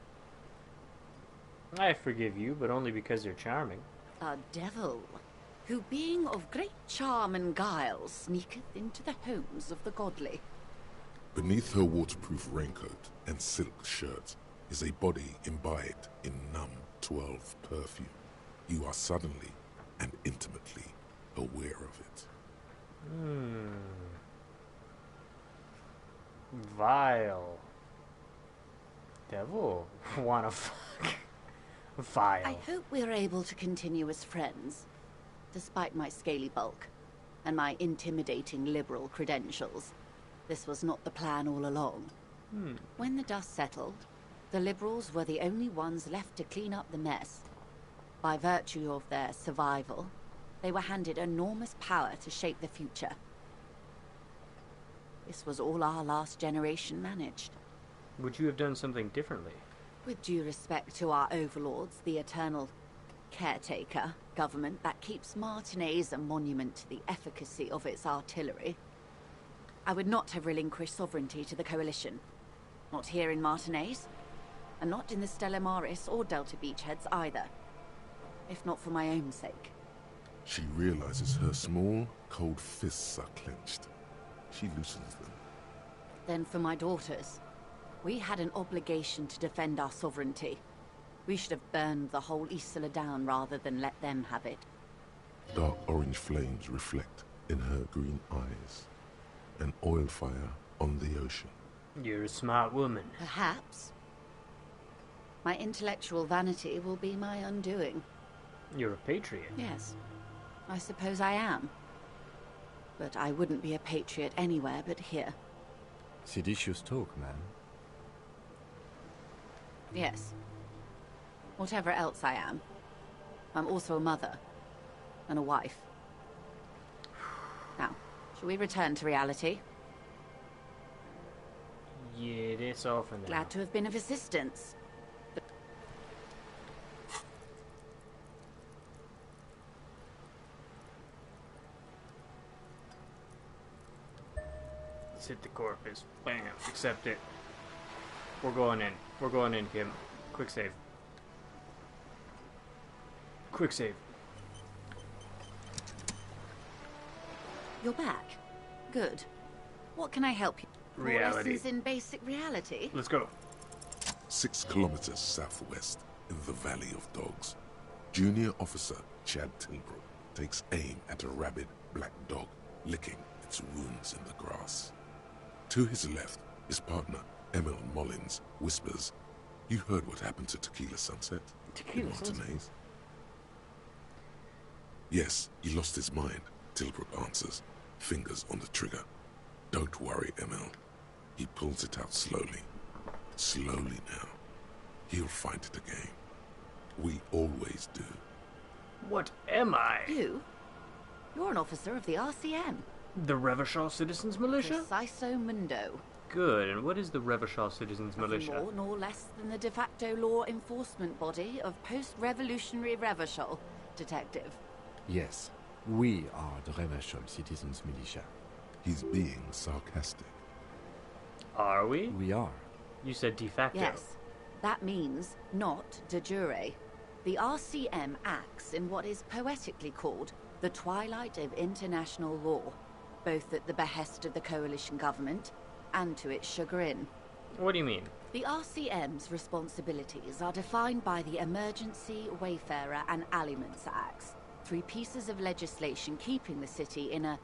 S1: I forgive you, but only because you're charming.
S6: A devil, who being of great charm and guile, sneaketh into the homes of the godly.
S2: Beneath her waterproof raincoat and silk shirt is a body imbibed in numb 12 perfume. You are suddenly and intimately aware of it.
S1: Vile. Devil. Wanna fuck. Vile.
S6: I hope we're able to continue as friends, despite my scaly bulk and my intimidating liberal credentials. This was not the plan all along. When the dust settled, the liberals were the only ones left to clean up the mess. By virtue of their survival, they were handed enormous power to shape the future. This was all our last generation managed.
S1: Would you have done something differently?
S6: With due respect to our overlords, the eternal caretaker government that keeps Martinez a monument to the efficacy of its artillery, I would not have relinquished sovereignty to the Coalition. Not here in Martinez, and not in the Stella Maris or Delta Beachheads either. If not for my own sake.
S2: She realizes her small, cold fists are clenched. She loosens them.
S6: Then for my daughters. We had an obligation to defend our sovereignty. We should have burned the whole Isla down rather than let them have it.
S2: Dark orange flames reflect in her green eyes. An oil fire on the ocean.
S1: You're a smart woman.
S6: Perhaps. My intellectual vanity will be my undoing.
S1: You're a patriot.
S6: Yes, I suppose I am. But I wouldn't be a patriot anywhere but here.
S5: Seditious talk, man.
S6: Yes. Whatever else I am, I'm also a mother. And a wife. Now, shall we return to reality?
S1: Yeah, that's all for now.
S6: Glad to have been of assistance.
S1: Let's hit the corpus. Bam. Accept it. We're going in. We're going in, Kim. Quick save. Quick save.
S6: You're back. Good. What can I help you? More
S1: Reality.
S6: lessons in basic reality?
S1: Let's go.
S2: 6 kilometers southwest in the Valley of Dogs, Junior Officer Chad Tilbrook takes aim at a rabid black dog licking its wounds in the grass. To his left, his partner, Emil Mullins, whispers, "You heard what happened to Tequila Sunset?
S1: Tequila
S2: in
S1: Sunset?
S2: Martinez?" "Yes, he lost his mind," Tilbrook answers, fingers on the trigger. "Don't worry, Emil." He pulls it out slowly. Slowly now. He'll find it again. We always do.
S1: What am I?
S6: You? You're an officer of the RCM.
S1: The Revachol Citizens Militia?
S6: Preciso Mundo.
S1: Good, and what is the Revachol Citizens Militia?
S6: Nothing more nor less than the de facto law enforcement body of post-revolutionary Revachol, Detective.
S5: Yes, we are the Revachol Citizens Militia.
S2: He's being sarcastic.
S1: Are we?
S5: We are.
S1: You said de facto.
S6: Yes, that means not de jure. The RCM acts in what is poetically called the twilight of international law, both at the behest of the coalition government and to its chagrin.
S1: What do you mean?
S6: The RCM's responsibilities are defined by the Emergency, Wayfarer and Aliments Acts, 3 pieces of legislation keeping the city in a,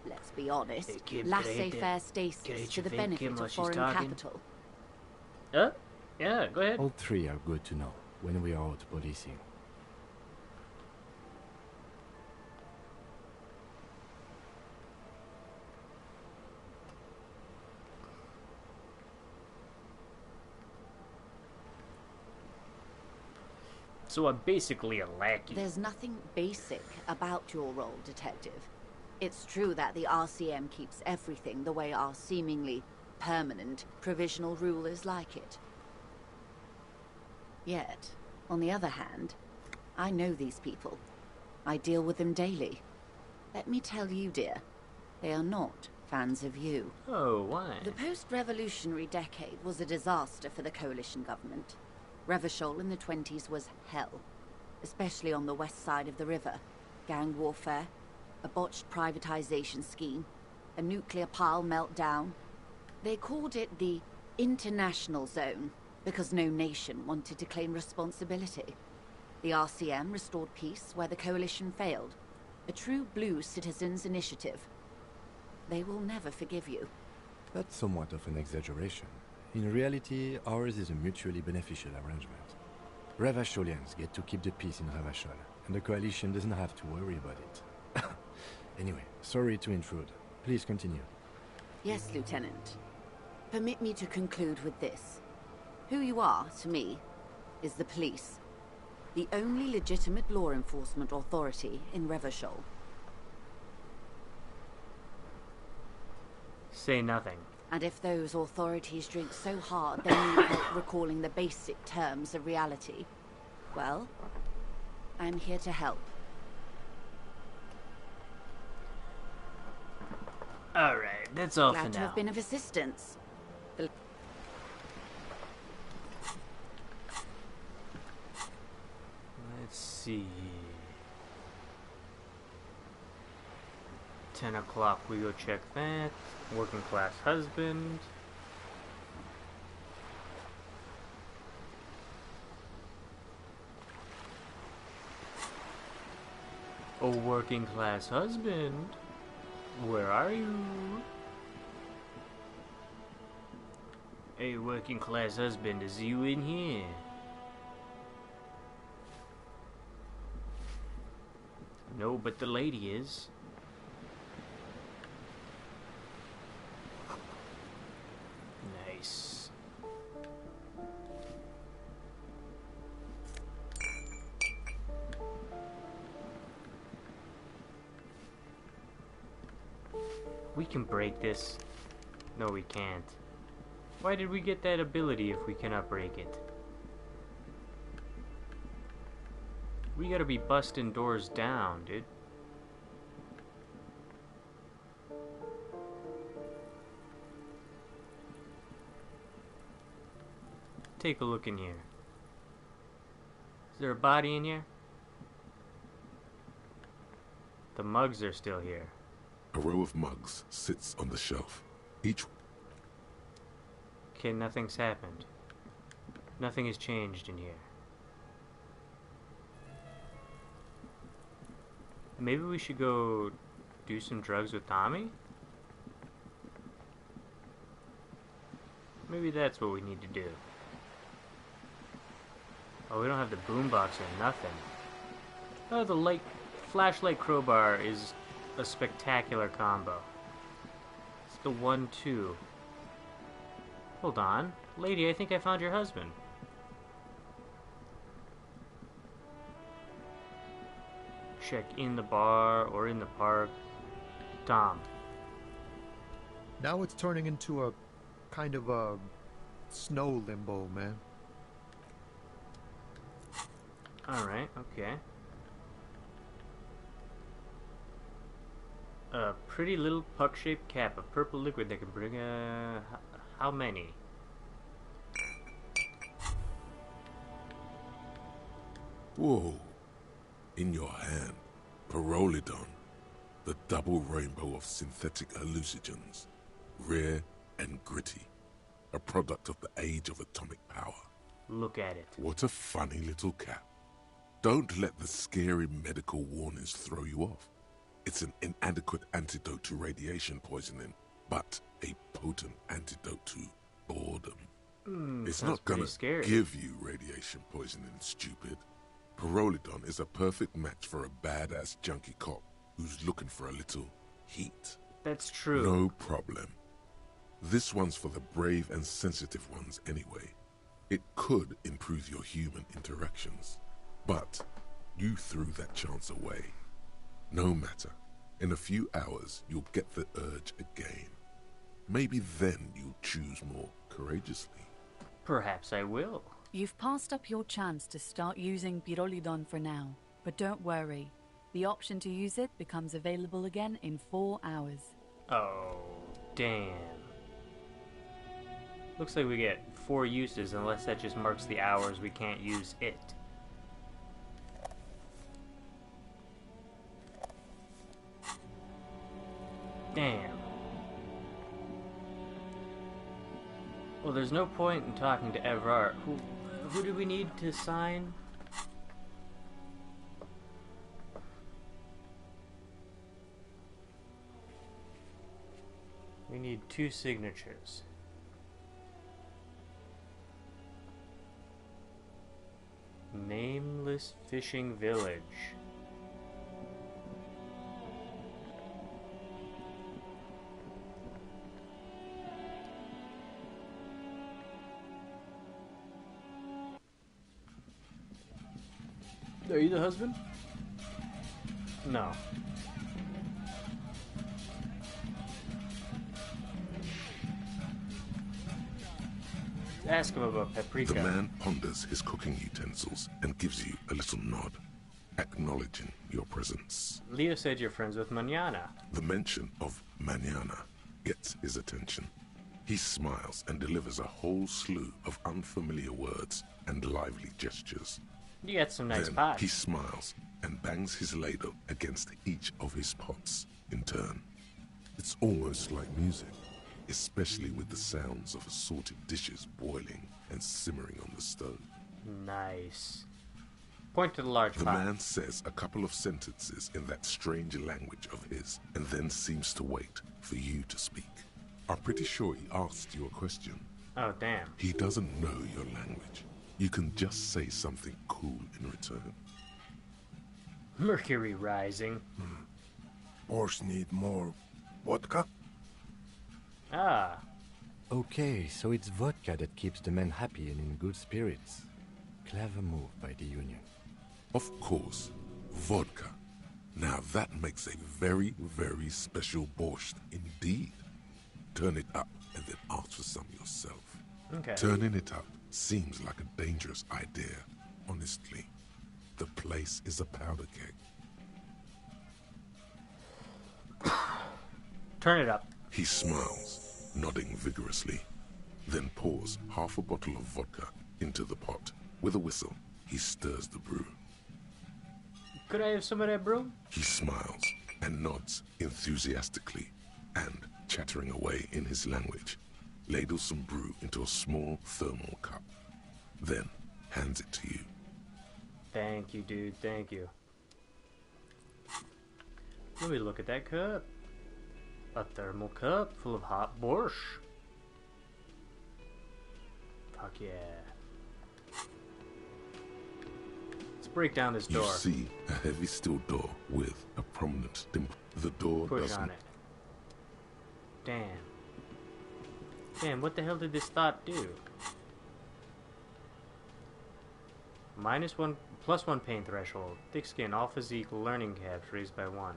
S6: let's be honest, laissez-faire stasis to the benefit of foreign capital.
S1: Yeah, go ahead.
S5: All 3 are good to know when we are out policing.
S1: So I'm basically a lackey.
S6: There's nothing basic about your role, Detective. It's true that the RCM keeps everything the way our seemingly permanent provisional rulers like it. Yet, on the other hand, I know these people. I deal with them daily. Let me tell you, dear, they are not fans of you.
S1: Oh, why?
S6: The post-revolutionary decade was a disaster for the coalition government. Revachol in the 20s was hell, especially on the west side of the river. Gang warfare, a botched privatization scheme, a nuclear pile meltdown. They called it the international zone because no nation wanted to claim responsibility. The RCM restored peace where the coalition failed. A true blue citizens' initiative. They will never forgive you.
S5: That's somewhat of an exaggeration. In reality, ours is a mutually beneficial arrangement. Revacholians get to keep the peace in Revachol, and the coalition doesn't have to worry about it. Anyway, sorry to intrude. Please continue.
S6: Yes, Lieutenant. Permit me to conclude with this. Who you are, to me, is the police. The only legitimate law enforcement authority in Revachol.
S1: Say nothing.
S6: And if those authorities drink so hard they need help recalling the basic terms of reality, well, I'm here to help.
S1: Alright, that's all for
S6: Glad to
S1: now.
S6: have been of assistance.
S1: Let's see. 10 o'clock, we go check that. Working class husband. Oh, working class husband. Where are you? Hey, working class husband, is you in here? No, but the lady is. Nice. We can break this. No, we can't. Why did we get that ability if we cannot break it? We gotta be busting doors down, dude. Take a look in here. Is there a body in here? The mugs are still here.
S2: A row of mugs sits on the shelf. Each...
S1: Okay, nothing's happened. Nothing has changed in here. Maybe we should go do some drugs with Tommy? Maybe that's what we need to do. Oh, we don't have the boombox or nothing. Oh, the flashlight crowbar is a spectacular combo. It's the 1-2. Hold on. Lady, I think I found your husband. Check in the bar or in the park. Tom.
S10: Now it's turning into a kind of a snow limbo, man.
S1: Alright, okay. A pretty little puck-shaped cap of purple liquid that can bring a How many?
S2: Whoa. In your hand, Pyrrolidon, the double rainbow of synthetic hallucinogens. Rare and gritty. A product of the age of atomic power.
S1: Look at it.
S2: What a funny little cat. Don't let the scary medical warnings throw you off. It's an inadequate antidote to radiation poisoning, but a potent antidote to boredom. It's not gonna give you radiation poisoning, stupid. Pyrrolidon is a perfect match for a badass junkie cop who's looking for a little heat.
S1: That's true.
S2: No problem. This one's for the brave and sensitive ones anyway. It could improve your human interactions, but you threw that chance away. No matter. In a few hours, you'll get the urge again. Maybe then you'll choose more courageously.
S1: Perhaps I will.
S11: You've passed up your chance to start using Pyrrolidon for now, but don't worry. The option to use it becomes available again in 4 hours.
S1: Oh, damn. Looks like we get 4 uses, unless that just marks the hours we can't use it. Damn. Well, there's no point in talking to Evrart. Who do we need to sign? We need 2 signatures. Nameless Fishing Village.
S12: Are you the husband?
S1: No. Ask him about paprika.
S2: The man ponders his cooking utensils and gives you a little nod, acknowledging your presence.
S1: Leo said you're friends with Manana.
S2: The mention of Manana gets his attention. He smiles and delivers a whole slew of unfamiliar words and lively gestures.
S1: You got some nice
S2: Then
S1: pie.
S2: he smiles and bangs his ladle against each of his pots in turn. It's almost like music, especially with the sounds of assorted dishes boiling and simmering on the stove.
S1: Nice. Point to the large
S2: The
S1: pot.
S2: man says a couple of sentences in that strange language of his and then seems to wait for you to speak. I'm pretty sure he asked you a question.
S1: Oh, damn.
S2: He doesn't know your language. You can just say something cool in return.
S1: Mercury rising.
S13: Boars need more vodka?
S1: Ah.
S5: Okay, so it's vodka that keeps the men happy and in good spirits. Clever move by the Union.
S2: Of course, vodka. Now that makes a very, very special borscht indeed. Turn it up and then ask for some yourself.
S1: Okay.
S2: Turning it up seems like a dangerous idea, honestly. The place is a powder keg.
S1: Turn it up.
S2: He smiles, nodding vigorously, then pours half a bottle of vodka into the pot. With a whistle, he stirs the brew.
S1: Could I have some of that brew?
S2: He smiles and nods enthusiastically and, chattering away in his language, ladles some brew into a small thermal cup, then hands it to you.
S1: Thank you, dude. Thank you. Let me look at that cup. A thermal cup full of hot borscht. Fuck yeah. Let's break down this door.
S2: You see a heavy steel door with a prominent dimple. The door
S1: Push
S2: doesn't.
S1: on it. Damn. Damn, what the hell did this thought do? +1 pain threshold. Thick skin, all physique, learning caps raised by 1.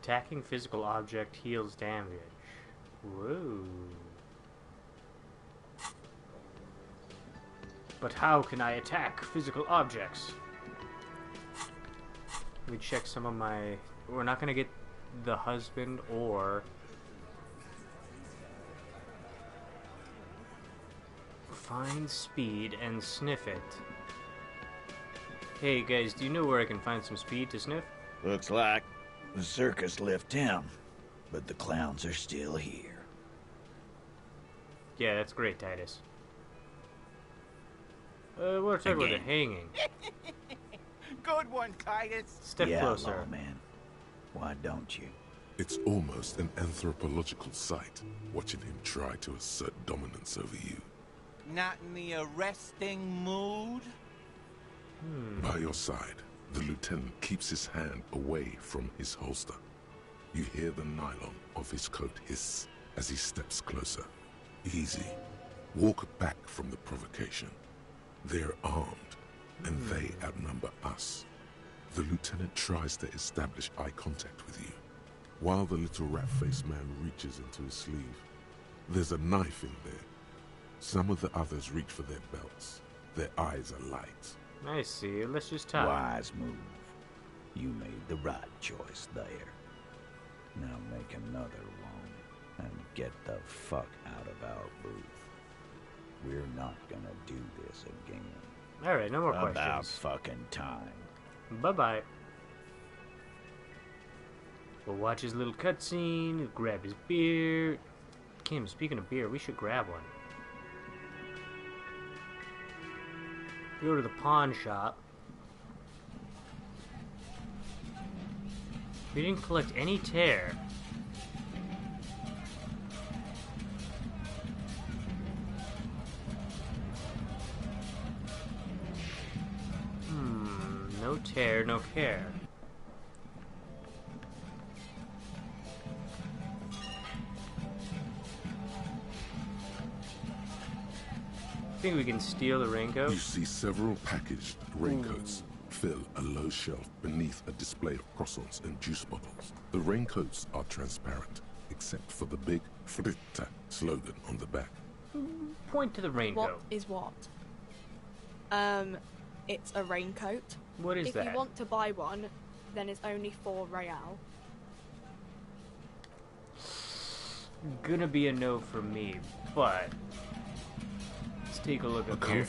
S1: Attacking physical object heals damage. Whoa. But how can I attack physical objects? Let me check some of my... We're not gonna get the husband or... Find speed and sniff it. Hey guys, do you know where I can find some speed to sniff?
S12: Looks like the circus left town, but the clowns are still here.
S1: Yeah, that's great, Titus. We're talking about the hanging.
S12: Good one, Titus.
S1: Step closer.
S12: Law man. Why don't you?
S2: It's almost an anthropological sight, watching him try to assert dominance over you.
S14: Not in the arresting mood?
S2: By your side, the lieutenant keeps his hand away from his holster. You hear the nylon of his coat hiss as he steps closer. Easy. Walk back from the provocation. They're armed, and they outnumber us. The lieutenant tries to establish eye contact with you, while the little rat-faced man reaches into his sleeve. There's a knife in there. Some of the others reach for their belts. Their eyes are light.
S1: I see. Let's just talk.
S12: Wise move. You made the right choice there. Now make another one and get the fuck out of our booth. We're not gonna do this again.
S1: Alright, no more questions.
S12: About fucking time.
S1: Bye-bye. We'll watch his little cutscene, grab his beer. Kim, speaking of beer, we should grab one. Go to the pawn shop. We didn't collect any tear. No tear, no care. Think we can steal the raincoat?
S2: You see several packaged raincoats fill a low shelf beneath a display of croissants and juice bottles. The raincoats are transparent, except for the big Fritta slogan on the back.
S1: Point to the raincoat.
S15: What is what? It's a raincoat.
S1: What is that?
S15: If you want to buy one, then it's only 4 real.
S1: Gonna be a no for me, but let's take a look at here.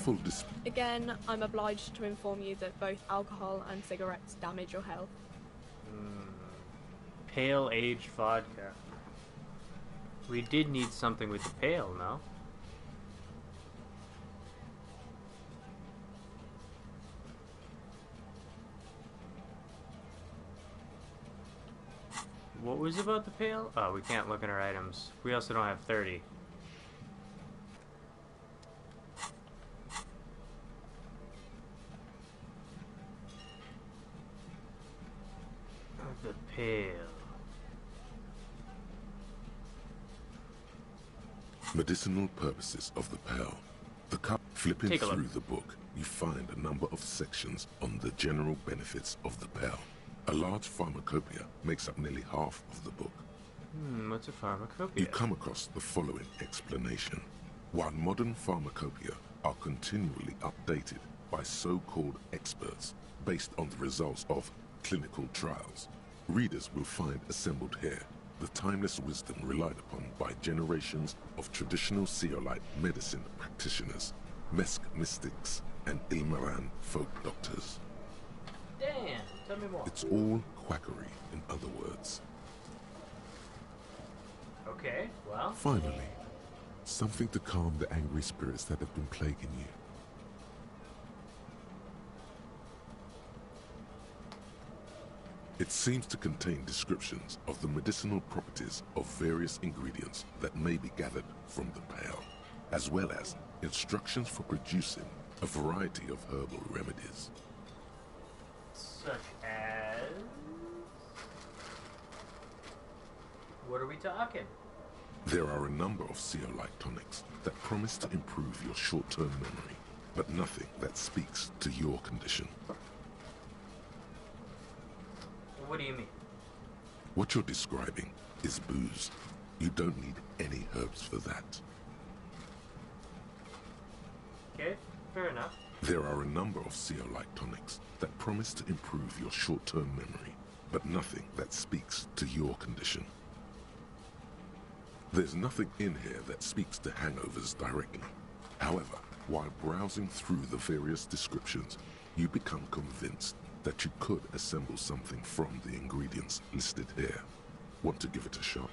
S15: Again, I'm obliged to inform you that both alcohol and cigarettes damage your health.
S1: Pale aged vodka. We did need something with the pale, no? What was about the pale? Oh, we can't look at our items. We also don't have 30. The pale.
S2: Medicinal purposes of the pale. The cup. Flipping through the book, you find a number of sections on the general benefits of the pale. A large pharmacopoeia makes up nearly half of the book.
S1: What's a pharmacopoeia?
S2: You come across the following explanation. While modern pharmacopoeia are continually updated by so-called experts based on the results of clinical trials, readers will find assembled here the timeless wisdom relied upon by generations of traditional Seolite medicine practitioners, Mesk mystics, and Ilmaran folk doctors.
S1: Damn, tell me more.
S2: It's all quackery, in other words.
S1: Okay, well.
S2: Finally, something to calm the angry spirits that have been plaguing you. It seems to contain descriptions of the medicinal properties of various ingredients that may be gathered from the pale, as well as instructions for producing a variety of herbal remedies.
S1: Such as... What are we talking?
S2: There are a number of Seolite tonics that promise to improve your short-term memory, but nothing that speaks to your condition.
S1: What do you mean?
S2: What you're describing is booze. You don't need any herbs for that.
S1: Okay, fair enough.
S2: There are a number of CO-like tonics that promise to improve your short-term memory, but nothing that speaks to your condition. There's nothing in here that speaks to hangovers directly. However, while browsing through the various descriptions, you become convinced that you could assemble something from the ingredients listed here. Want to give it a shot?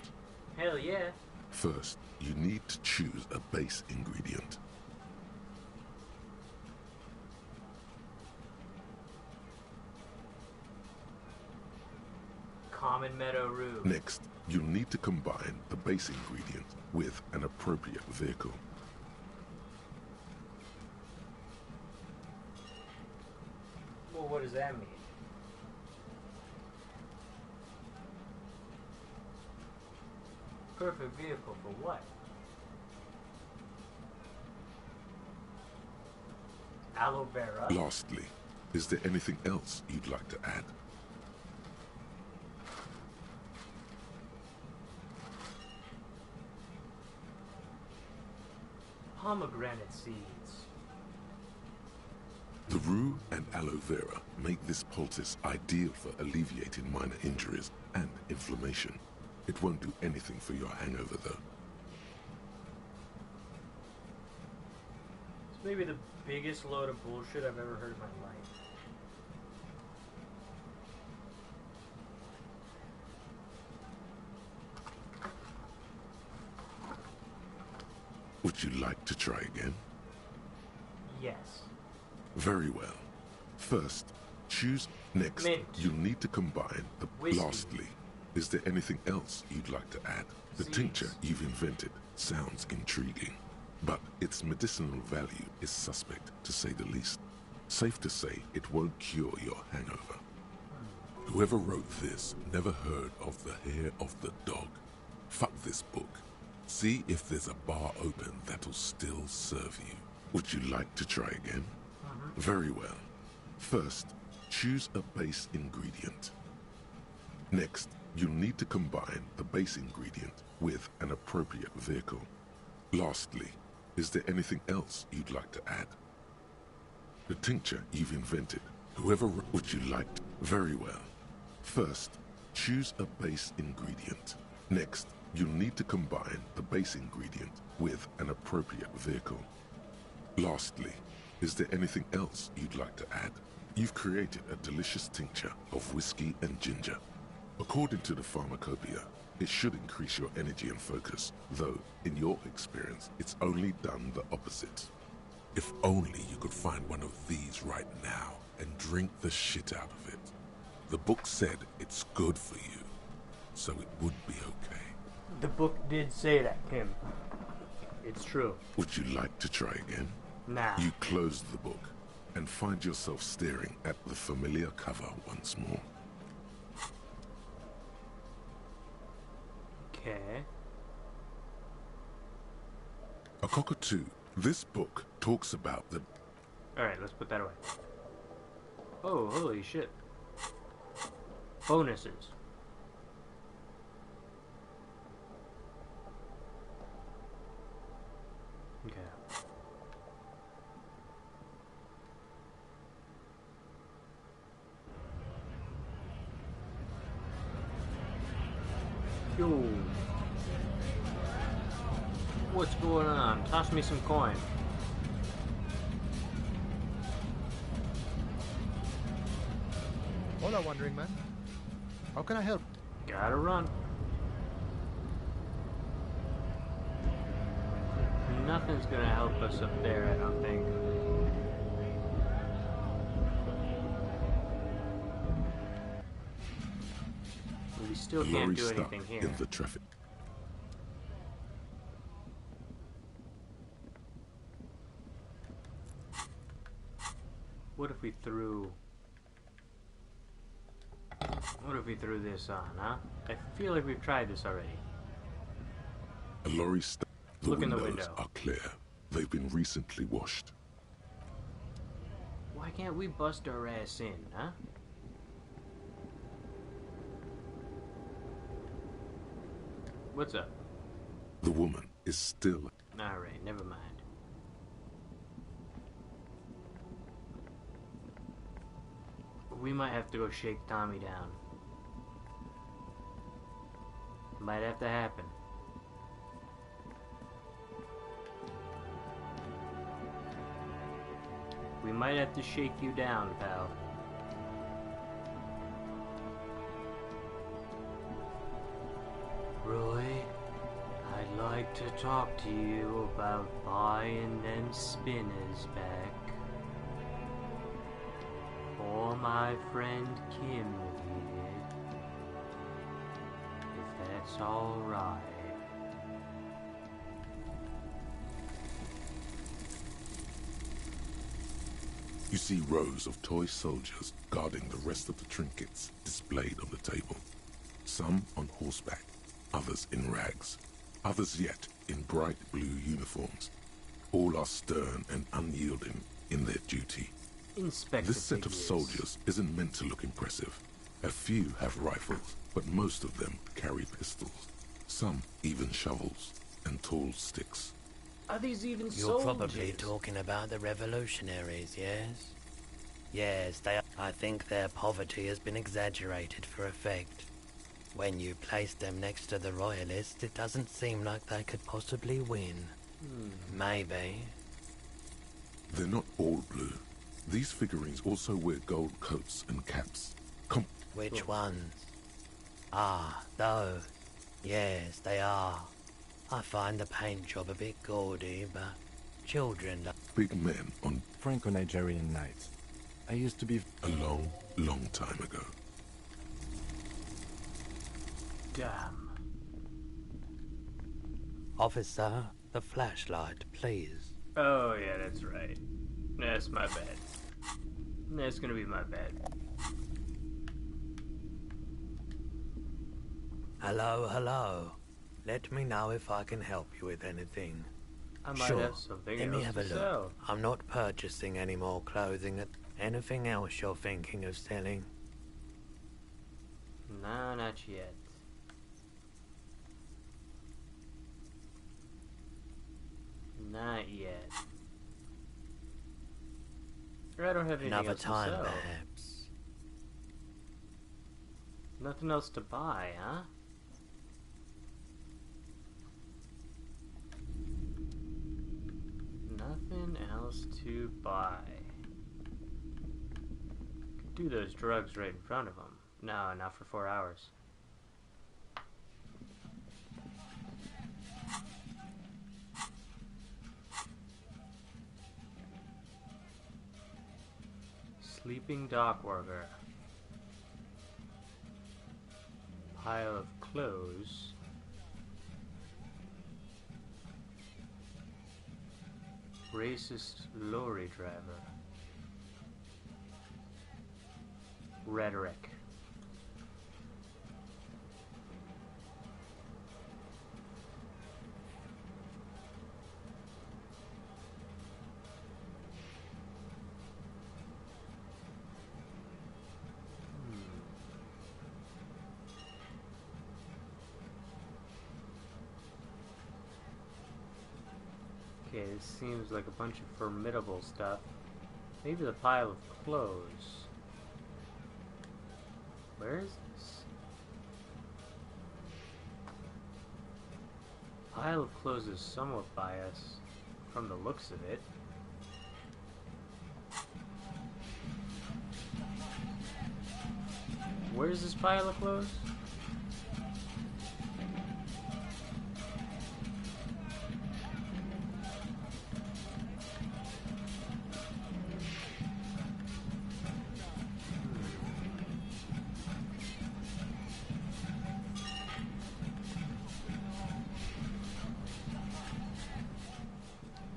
S1: Hell yeah.
S2: First, you need to choose a base ingredient.
S1: Common meadow rue.
S2: Next, you'll need to combine the base ingredient with an appropriate vehicle.
S1: Well, what does that mean? Perfect vehicle for what? Aloe vera?
S2: Lastly, is there anything else you'd like to add?
S1: Pomegranate seeds.
S2: The rue and aloe vera make this poultice ideal for alleviating minor injuries and inflammation. It won't do anything for your hangover, though.
S1: It's maybe the biggest load of bullshit I've ever heard in my life.
S2: Would you like to try again?
S1: Yes.
S2: Very well. First, choose. Next,
S1: Mint.
S2: you'll need to combine the...
S1: Whiskey.
S2: Lastly, is there anything else you'd like to add? The
S1: Seeds.
S2: tincture you've invented sounds intriguing, but its medicinal value is suspect, to say the least. Safe to say it won't cure your hangover. Whoever wrote this never heard of the hair of the dog. Fuck this book. See if there's a bar open that'll still serve you. Would you like to try again? Very well. First, choose a base ingredient. Next, you'll need to combine the base ingredient with an appropriate vehicle. Lastly, is there anything else you'd like to add? The tincture you've invented. Whoever would you like to... Very well. First, choose a base ingredient. Next, you'll need to combine the base ingredient with an appropriate vehicle. Lastly, is there anything else you'd like to add? You've created a delicious tincture of whiskey and ginger. According to the pharmacopoeia, it should increase your energy and focus, though, in your experience, it's only done the opposite. If only you could find one of these right now and drink the shit out of it. The book said it's good for you, so it would be okay.
S1: The book did say that, Kim. It's true.
S2: Would you like to try again?
S1: Nah.
S2: You close the book and find yourself staring at the familiar cover once more.
S1: Okay.
S2: A cockatoo. This book talks about the...
S1: Alright, let's put that away. Oh, holy shit. Bonuses. Okay. Yo. What's going on? Toss me some coin.
S10: Hola, Wandering Man. How can I help?
S1: Gotta run. Nothing's gonna help us up there, I don't think. We still can't
S2: lorry
S1: do
S2: stuck
S1: anything here.
S2: in the traffic.
S1: What if we threw... What if we threw this on, huh? I feel like we've tried this already.
S2: A lorry stuck. The
S1: Look in the
S2: windows
S1: window.
S2: are clear. They've been recently washed.
S1: Why can't we bust our ass in, huh? What's up?
S2: The woman is still...
S1: Alright, never mind. We might have to go shake Tommy down. Might have to happen. We might have to shake you down, pal. Roy, I'd like to talk to you about buying them spinners back. For my friend Kim here. If that's alright.
S2: You see rows of toy soldiers guarding the rest of the trinkets displayed on the table. Some on horseback, others in rags, others yet in bright blue uniforms. All are stern and unyielding in their duty.
S1: Inspector
S2: This set of soldiers isn't meant to look impressive. A few have rifles, but most of them carry pistols. Some even shovels and tall sticks.
S1: Are these even
S16: You're
S1: soldiers?
S16: probably talking about the revolutionaries, yes? Yes, they are. I think their poverty has been exaggerated for effect. When you place them next to the royalists, it doesn't seem like they could possibly win. Maybe.
S2: They're not all blue. These figurines also wear gold coats and caps.
S16: Which ones? Ah, those. Yes, they are. I find the paint job a bit gaudy, but children...
S2: Big men on
S5: Franco-Nigerian knights. I used to be...
S2: a long, long time ago.
S1: Damn.
S16: Officer, the flashlight, please.
S1: Oh, yeah, that's right. That's my bad. That's gonna be my bad.
S16: Hello, hello. Let me know if I can help you with anything.
S1: I might
S16: Sure.
S1: have something
S16: Let me
S1: else
S16: have a
S1: to
S16: look.
S1: sell.
S16: I'm not purchasing any more clothing. Anything else you're thinking of selling?
S1: No, not yet. Not yet. I don't have anything
S16: Another
S1: else
S16: time,
S1: to sell.
S16: perhaps.
S1: Nothing else to buy, huh? Nothing else to buy. Could do those drugs right in front of them. No, not for 4 hours. Sleeping dock worker. Pile of clothes. Racist lorry driver. Rhetoric. Okay, this seems like a bunch of formidable stuff. Maybe the pile of clothes. Where is this? Pile of clothes is somewhat biased from the looks of it. Where's this pile of clothes?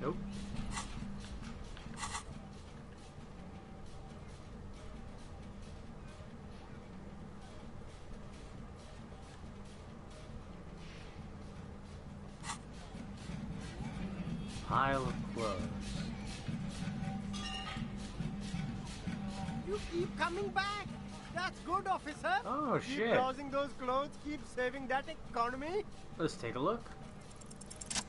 S1: Nope. Pile of clothes.
S17: You keep coming back. That's good, officer.
S1: Oh,
S17: keep
S1: shit.
S17: browsing those clothes, keep saving that economy.
S1: Let's take a look.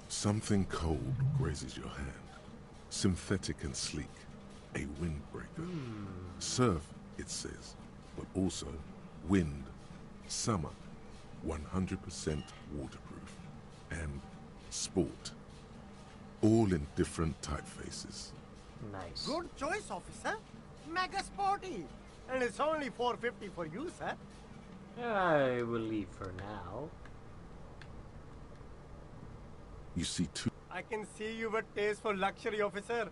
S2: Something cold grazes your hand. Synthetic and sleek. A windbreaker. Surf, it says, but also wind, summer, 100% waterproof, and sport. All in different typefaces.
S1: Nice.
S17: Good choice, officer. Mega sporty. And it's only $4.50 for you, sir.
S1: I will leave for now.
S2: You see two.
S17: I can see you've a taste for luxury, officer.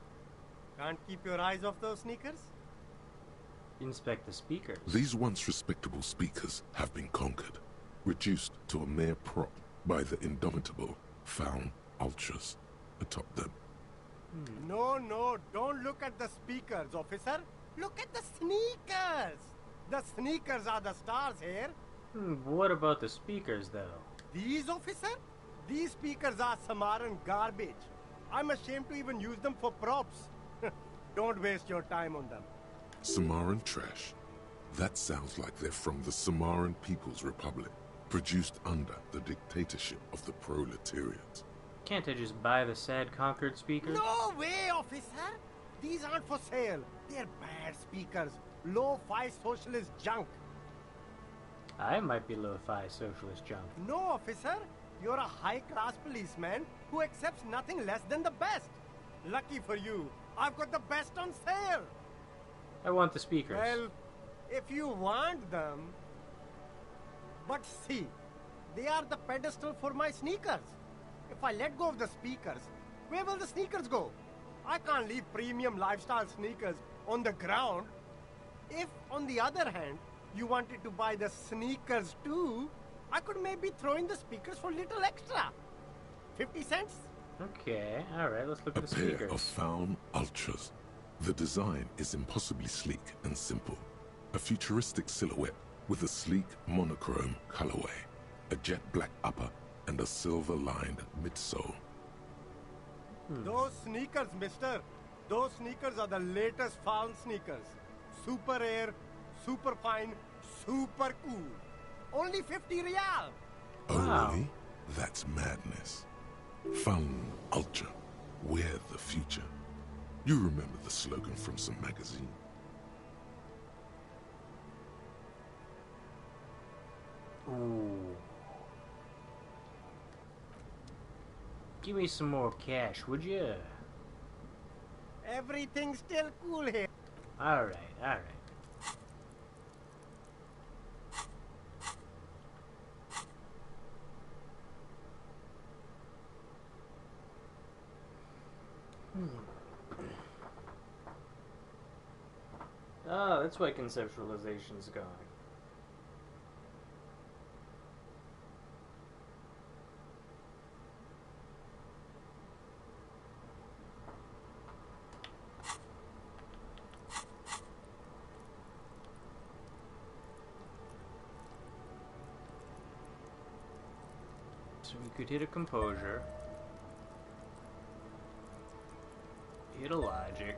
S17: Can't keep your eyes off those sneakers?
S1: Inspect the speakers.
S2: These once respectable speakers have been conquered, reduced to a mere prop by the indomitable Faun Ultras atop them.
S17: No, don't look at the speakers, officer. Look at the sneakers. The sneakers are the stars here.
S1: What about the speakers, though?
S17: These, officer? These speakers are Samaran garbage. I'm ashamed to even use them for props. Don't waste your time on them.
S2: Samaran trash. That sounds like they're from the Samaran People's Republic, produced under the dictatorship of the proletariat.
S1: Can't I just buy the sad Concord speakers?
S17: No way, officer! These aren't for sale. They're bad speakers. Low-fi socialist junk.
S1: I might be lo-fi socialist junk.
S17: No, officer. You're a high-class policeman who accepts nothing less than the best. Lucky for you, I've got the best on sale.
S1: I want the speakers.
S17: Well, if you want them... But see, they are the pedestal for my sneakers. If I let go of the speakers, where will the sneakers go? I can't leave premium lifestyle sneakers on the ground. If, on the other hand, you wanted to buy the sneakers too, I could maybe throw in the speakers for little extra. 50 cents?
S1: Okay, alright, let's look at the
S2: A pair
S1: speakers.
S2: of Faun Ultras. The design is impossibly sleek and simple. A futuristic silhouette with a sleek monochrome colorway, a jet black upper, and a silver-lined midsole.
S17: Those sneakers, mister. Those sneakers are the latest Faun sneakers. Super air, super fine, super cool. Only 50 real.
S2: Oh, really? That's madness. Faun Ultra. We're the future. You remember the slogan from some magazine?
S1: Ooh. Give me some more cash, would you?
S17: Everything's still cool here.
S1: Alright, alright. Oh, that's why conceptualization's going. So we could hit a composure, hit a logic,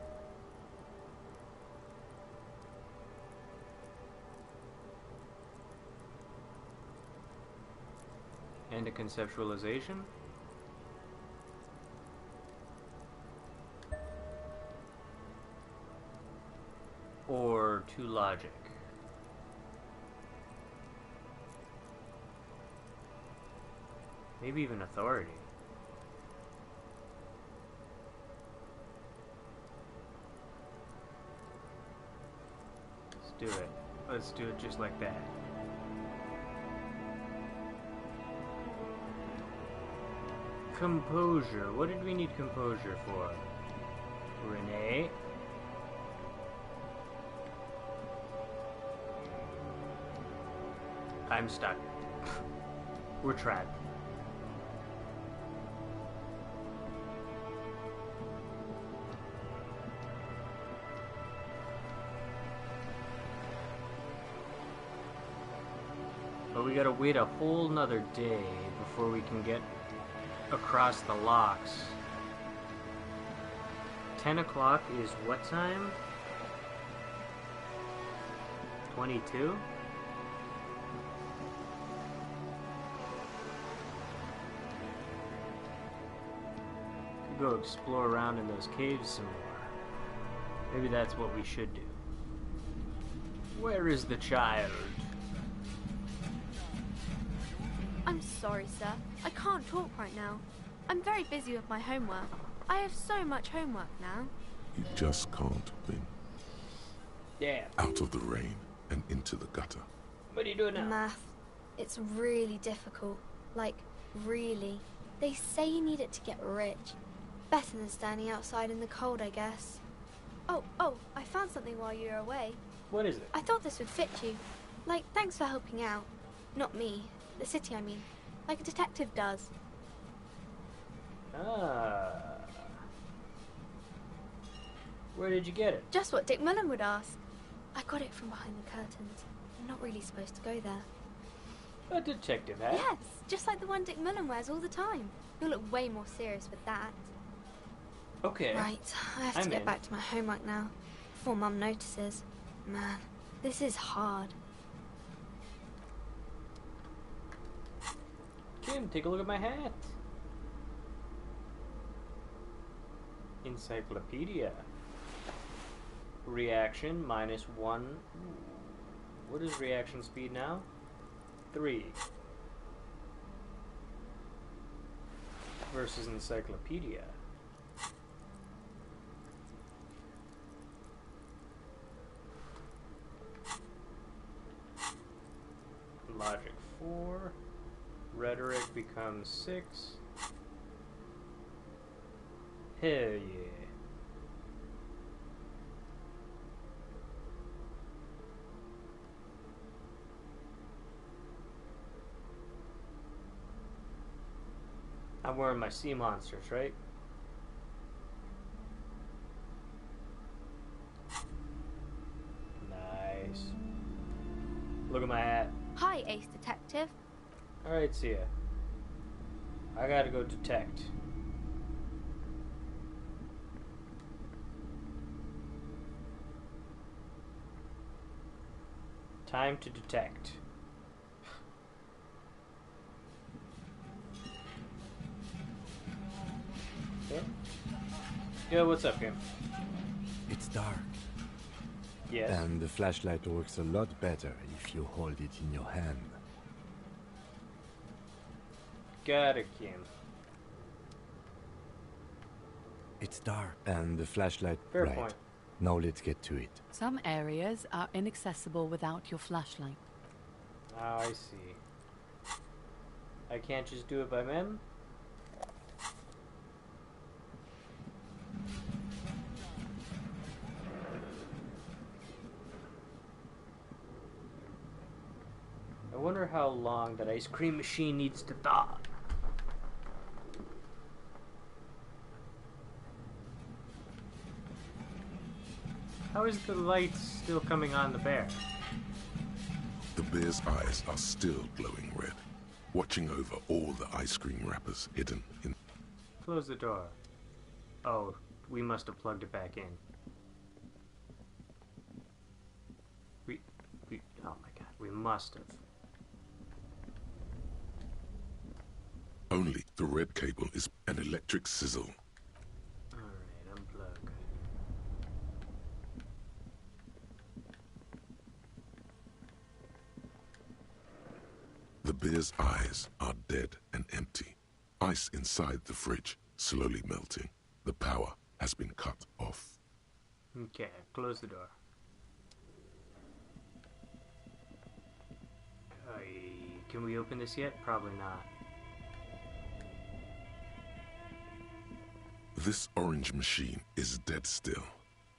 S1: and a conceptualization. Or to logic. Maybe even authority. Let's do it. Let's do it just like that. Composure. What did we need composure for? Renee? I'm stuck. We're trapped. But we gotta wait a whole nother day before we can get across the locks. 10 o'clock is what time? 22? Could go explore around in those caves some more. Maybe that's what we should do. Where is the child?
S18: I'm sorry, sir. I can't talk right now. I'm very busy with my homework. I have so much homework now.
S2: You just can't win.
S1: Yeah.
S2: Out of the rain and into the gutter.
S1: What are you doing now?
S18: Math. It's really difficult. Like, really. They say you need it to get rich. Better than standing outside in the cold, I guess. Oh, I found something while you were away.
S1: What is it?
S18: I thought this would fit you. Like, thanks for helping out. Not me. The city, I mean. Like a detective does.
S1: Ah. Where did you get it?
S18: Just what Dick Mullen would ask. I got it from behind the curtains. I'm not really supposed to go there.
S1: A detective hat?
S18: Yes, just like the one Dick Mullen wears all the time. You'll look way more serious with that.
S1: Okay.
S18: Right, I have to get back to my homework now. Before Mum notices. Man, this is hard.
S1: Kim, take a look at my hat. Encyclopedia. Reaction -1. Ooh. What is reaction speed now? 3. Versus encyclopedia. Logic 4. Rhetoric becomes 6. Hell yeah. I'm wearing my sea monsters, right? Nice. Look at my hat.
S18: Hi, Ace Detective.
S1: Alright, see ya. I gotta go detect. Time to detect. Yeah, what's up, Kim?
S5: It's dark.
S1: Yes.
S5: And the flashlight works a lot better if you hold it in your hand.
S1: Got it, Kim.
S5: It's dark. And the flashlight...
S1: Fair
S5: right.
S1: point.
S5: Now let's get to it.
S11: Some areas are inaccessible without your flashlight.
S1: Oh, I see. I can't just do it by mem? I wonder how long that ice cream machine needs to thaw. How is the light still coming on the bear?
S2: The bear's eyes are still glowing red, watching over all the ice cream wrappers hidden in...
S1: Close the door. Oh, we must have plugged it back in. Oh my god, we must have.
S2: Only the red cable is an electric sizzle.
S1: Alright, unplug.
S2: The bear's eyes are dead and empty. Ice inside the fridge slowly melting. The power has been cut off.
S1: Okay, close the door. Can we open this yet? Probably not.
S2: This orange machine is dead still.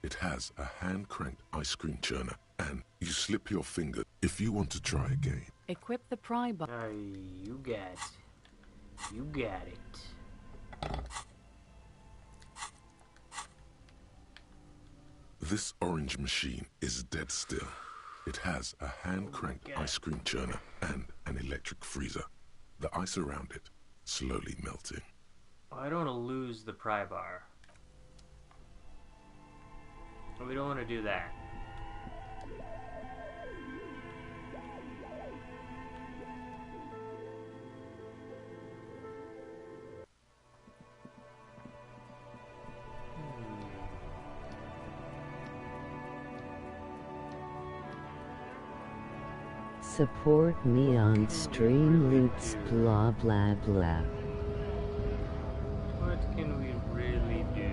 S2: It has a hand-cranked ice cream churner, and you slip your finger if you want to try again.
S11: Equip the pry bar.
S1: You got it. You got it.
S2: This orange machine is dead still. It has a hand-cranked ice cream churner and an electric freezer. The ice around it slowly melting.
S1: Oh, I don't want to lose the pry bar. We don't want to do that.
S9: Support me on Streamloots blah blah blah.
S1: What can we really do?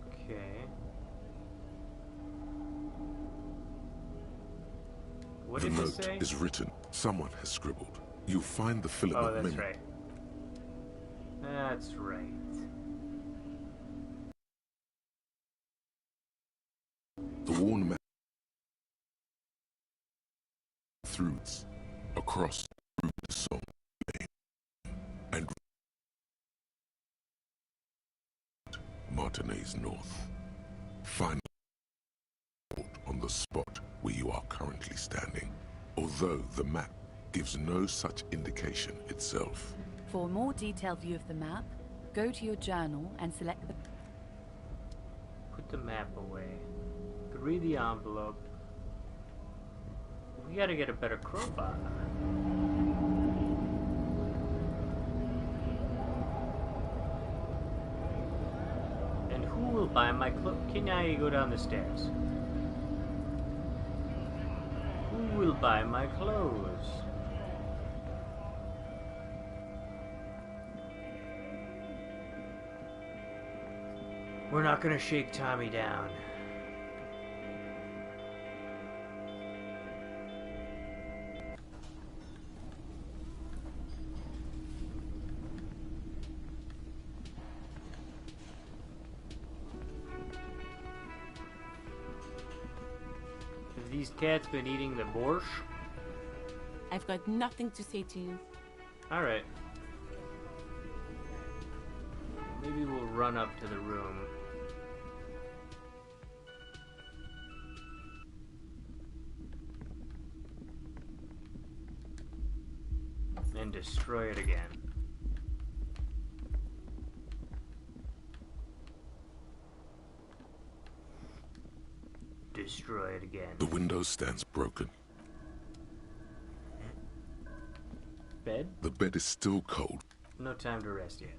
S1: Okay. What
S2: The
S1: did it
S2: note
S1: say?
S2: is written. Someone has scribbled. You find the filament
S1: Oh, that's
S2: memory.
S1: right. That's right.
S2: The worn map through across through the song and Martinez North. Find on the spot where you are currently standing, although the map gives no such indication itself.
S11: For a more detailed view of the map, go to your journal and select the...
S1: Put the map away. Read the envelope. We gotta get a better crowbar. And who will buy my clothes? Can I go down the stairs? Who will buy my clothes? We're not gonna shake Tommy down. Have these cats been eating the borscht?
S19: I've got nothing to say to you.
S1: Alright. Maybe we'll run up to the room. And destroy it again. Destroy it again.
S2: The window stands broken.
S1: Bed?
S2: The bed is still cold.
S1: No time to rest yet.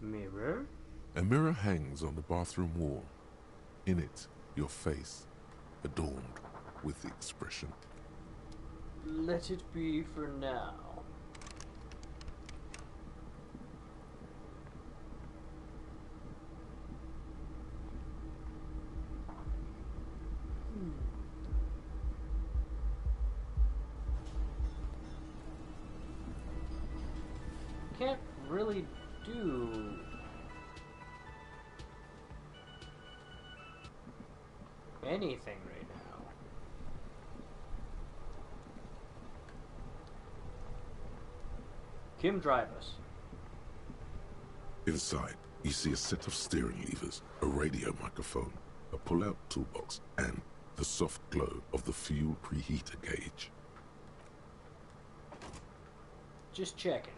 S1: Mirror?
S2: A mirror hangs on the bathroom wall. In it, your face, adorned with the expression.
S1: Let it be for now. Can't really do anything right now. Kim, drive us.
S2: Inside, you see a set of steering levers, a radio microphone, a pull-out toolbox, and the soft glow of the fuel preheater gauge.
S1: Just checking.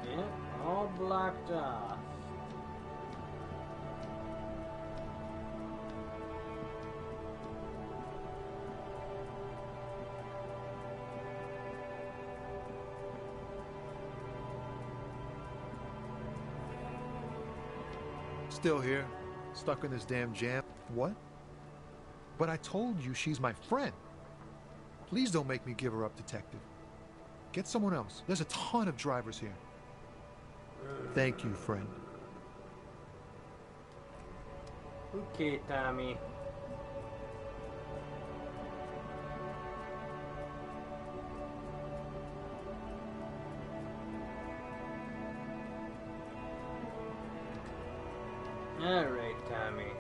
S1: Yeah, all blocked off.
S10: Still here, stuck in this damn jam. What? But I told you she's my friend. Please don't make me give her up, detective. Get someone else. There's a ton of drivers here. Thank you, friend.
S1: Okay, Tommy. Alright, Tommy.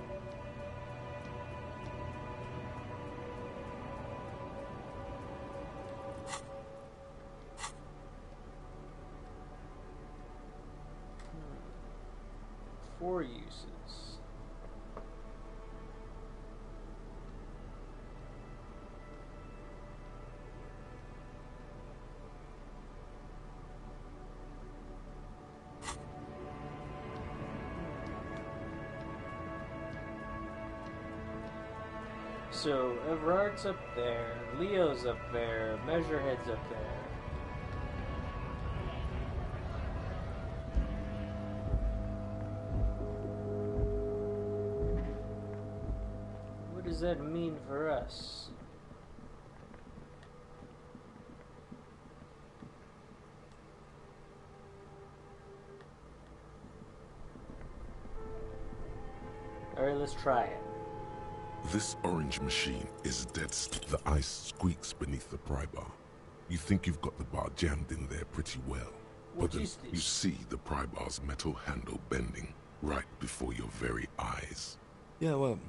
S1: Four uses. So, Everard's up there, Leo's up there, Measurehead's up there. What does that mean for us? Alright, let's try it.
S2: This orange machine is dead still. The ice squeaks beneath the pry bar. You think you've got the bar jammed in there pretty well.
S1: What
S2: But then
S1: is this?
S2: you see the pry bar's metal handle bending right before your very eyes.
S5: Yeah, well,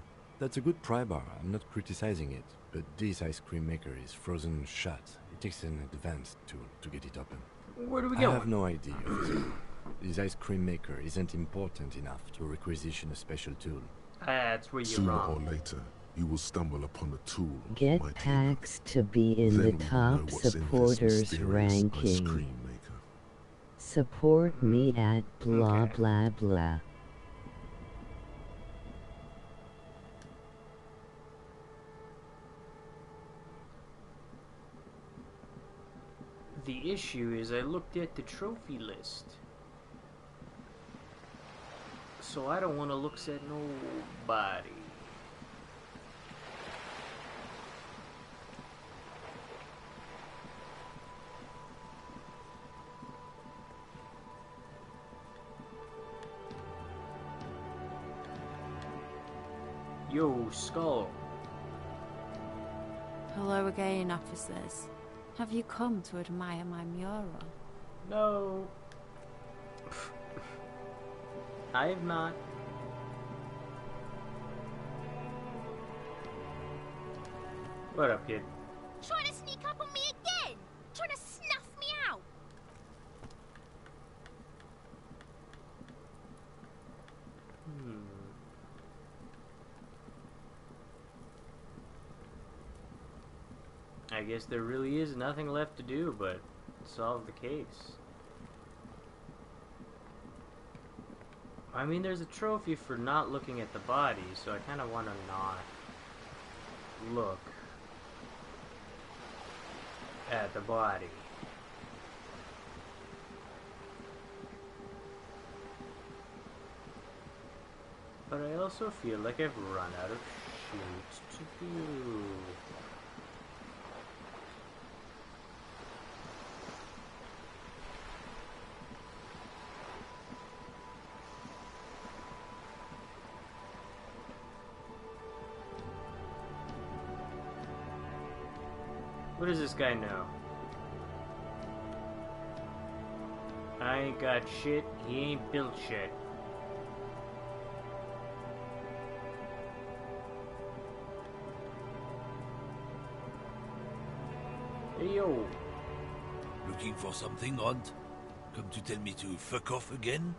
S5: that's a good pry bar. I'm not criticizing it. But this ice cream maker is frozen shut. It takes an advanced tool to get it open.
S1: Where do we
S5: I
S1: go?
S5: have no idea. This ice cream maker isn't important enough to requisition a special tool.
S1: That's where you're
S2: Sooner
S1: wrong.
S2: or later, you will stumble upon a tool.
S9: Get Pax to be in the
S2: Then we will know
S9: top
S2: what's in this
S9: supporters
S2: mysterious ice
S9: ranking.
S2: cream maker.
S9: Support me at blah blah blah.
S1: The issue is I looked at the trophy list. So I don't want to look at nobody. Yo, Skull.
S20: Hello again, officers. Have you come to admire my mural?
S1: No. I have not. What up, kid?
S21: Trying to sneak up on me again? Trying to snuff me out?
S1: I guess there really is nothing left to do but solve the case. I mean, there's a trophy for not looking at the body, so I kind of want to not look at the body. But I also feel like I've run out of shit to do. What does this guy know? I ain't got shit, he ain't built shit. Hey yo.
S22: Looking for something odd? Come to tell me to fuck off again?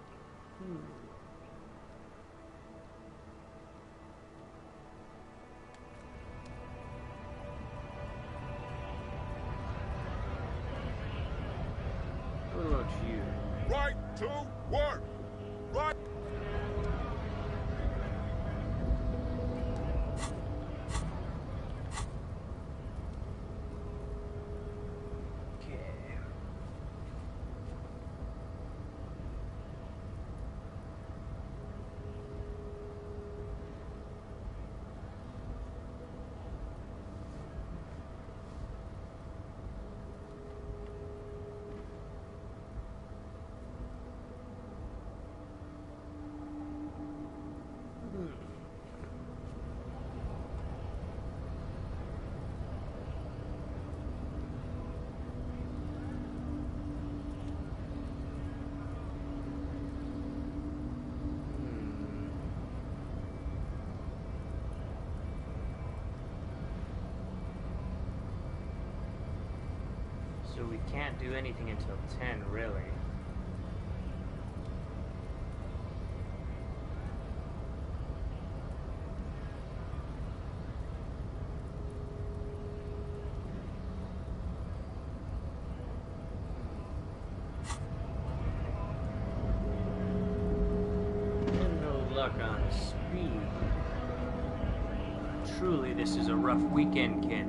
S1: What about you?
S2: Right to work! Right! So we can't do anything until 10, really. And no luck on speed.
S1: truly, this is a rough weekend, kid.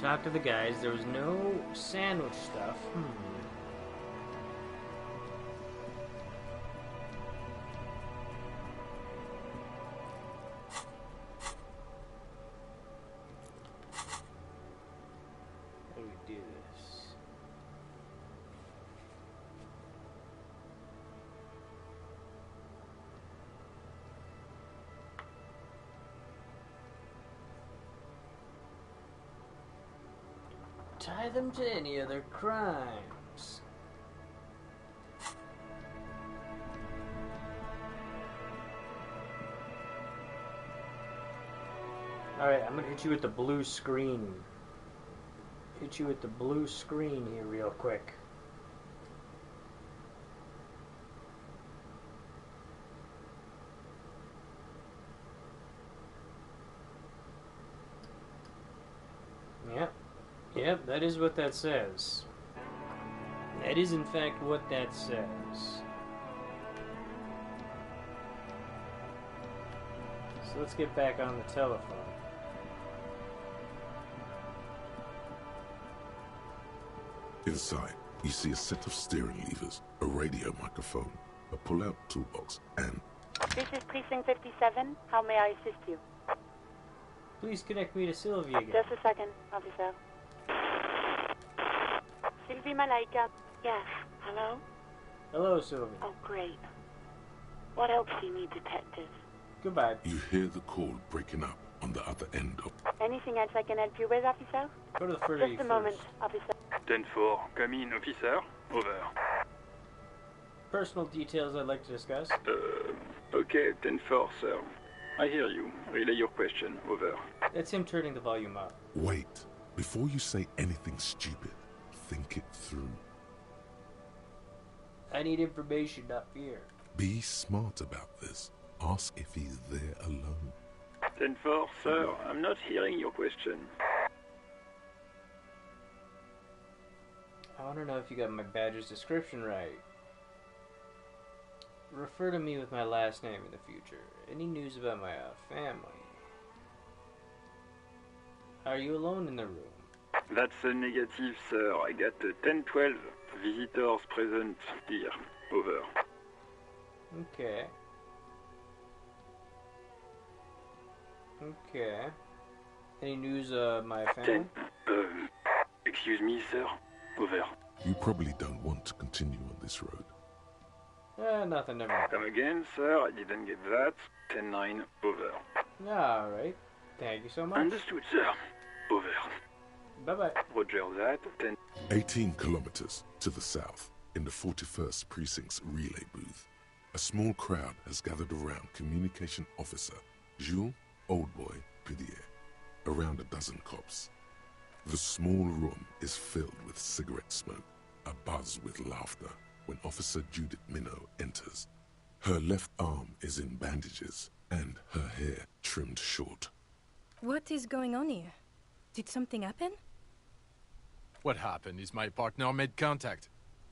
S1: Talk to the guys. There was no sandwich stuff. How do we do this? Tie them to any other crimes. Alright, I'm gonna hit you with the blue screen. Hit you with the blue screen here real quick. Yep, that is what that says. That is in fact what that says. So let's get back on the telephone.
S2: Inside, you see a set of steering levers, a radio microphone, a pull-out toolbox, and...
S3: This is Precinct 57. How may I assist you?
S1: Please connect me to Sylvia again.
S3: Just a second, officer. Sylvie Malaika. Yes. Hello?
S1: Hello, Sylvie.
S3: Oh, great. What else do you need, detective?
S1: Goodbye.
S2: You hear the call breaking up on the other end of...
S3: Anything else I can help you with, officer?
S1: Go to the furry
S3: Just a moment, officer.
S4: 10-4, come in, officer. Over.
S1: Personal details I'd like to discuss.
S4: Okay, 10-4, sir. I hear you. Relay your question. Over.
S1: That's him turning the volume up.
S2: Wait. Before you say anything stupid, think it through.
S1: I need information, not fear.
S2: Be smart about this. Ask if he's there alone.
S4: 10-4, sir. I'm not hearing your question.
S1: I want to know if you got my badge's description right. Refer to me with my last name in the future. Any news about my family? Are you alone in the room?
S4: That's a negative, sir. I got 10-12 visitors present here. Over.
S1: Okay. Okay. Any news of my family?
S4: Excuse me, sir. Over.
S2: You probably don't want to continue on this road.
S1: Nothing, never mind.
S4: Come again, sir. I didn't get that. 10-9. Over.
S1: Alright. Thank you so much.
S4: Understood, sir. Over.
S1: Bye-bye.
S4: Roger that. 10.
S2: 18 kilometers to the south, in the 41st Precinct's relay booth, a small crowd has gathered around Communication Officer Jules Oldboy Pidier, around a dozen cops. The small room is filled with cigarette smoke, abuzz with laughter, when Officer Judith Minot enters. Her left arm is in bandages, and her hair trimmed short.
S23: What is going on here? Did something happen?
S24: What happened is my partner made contact,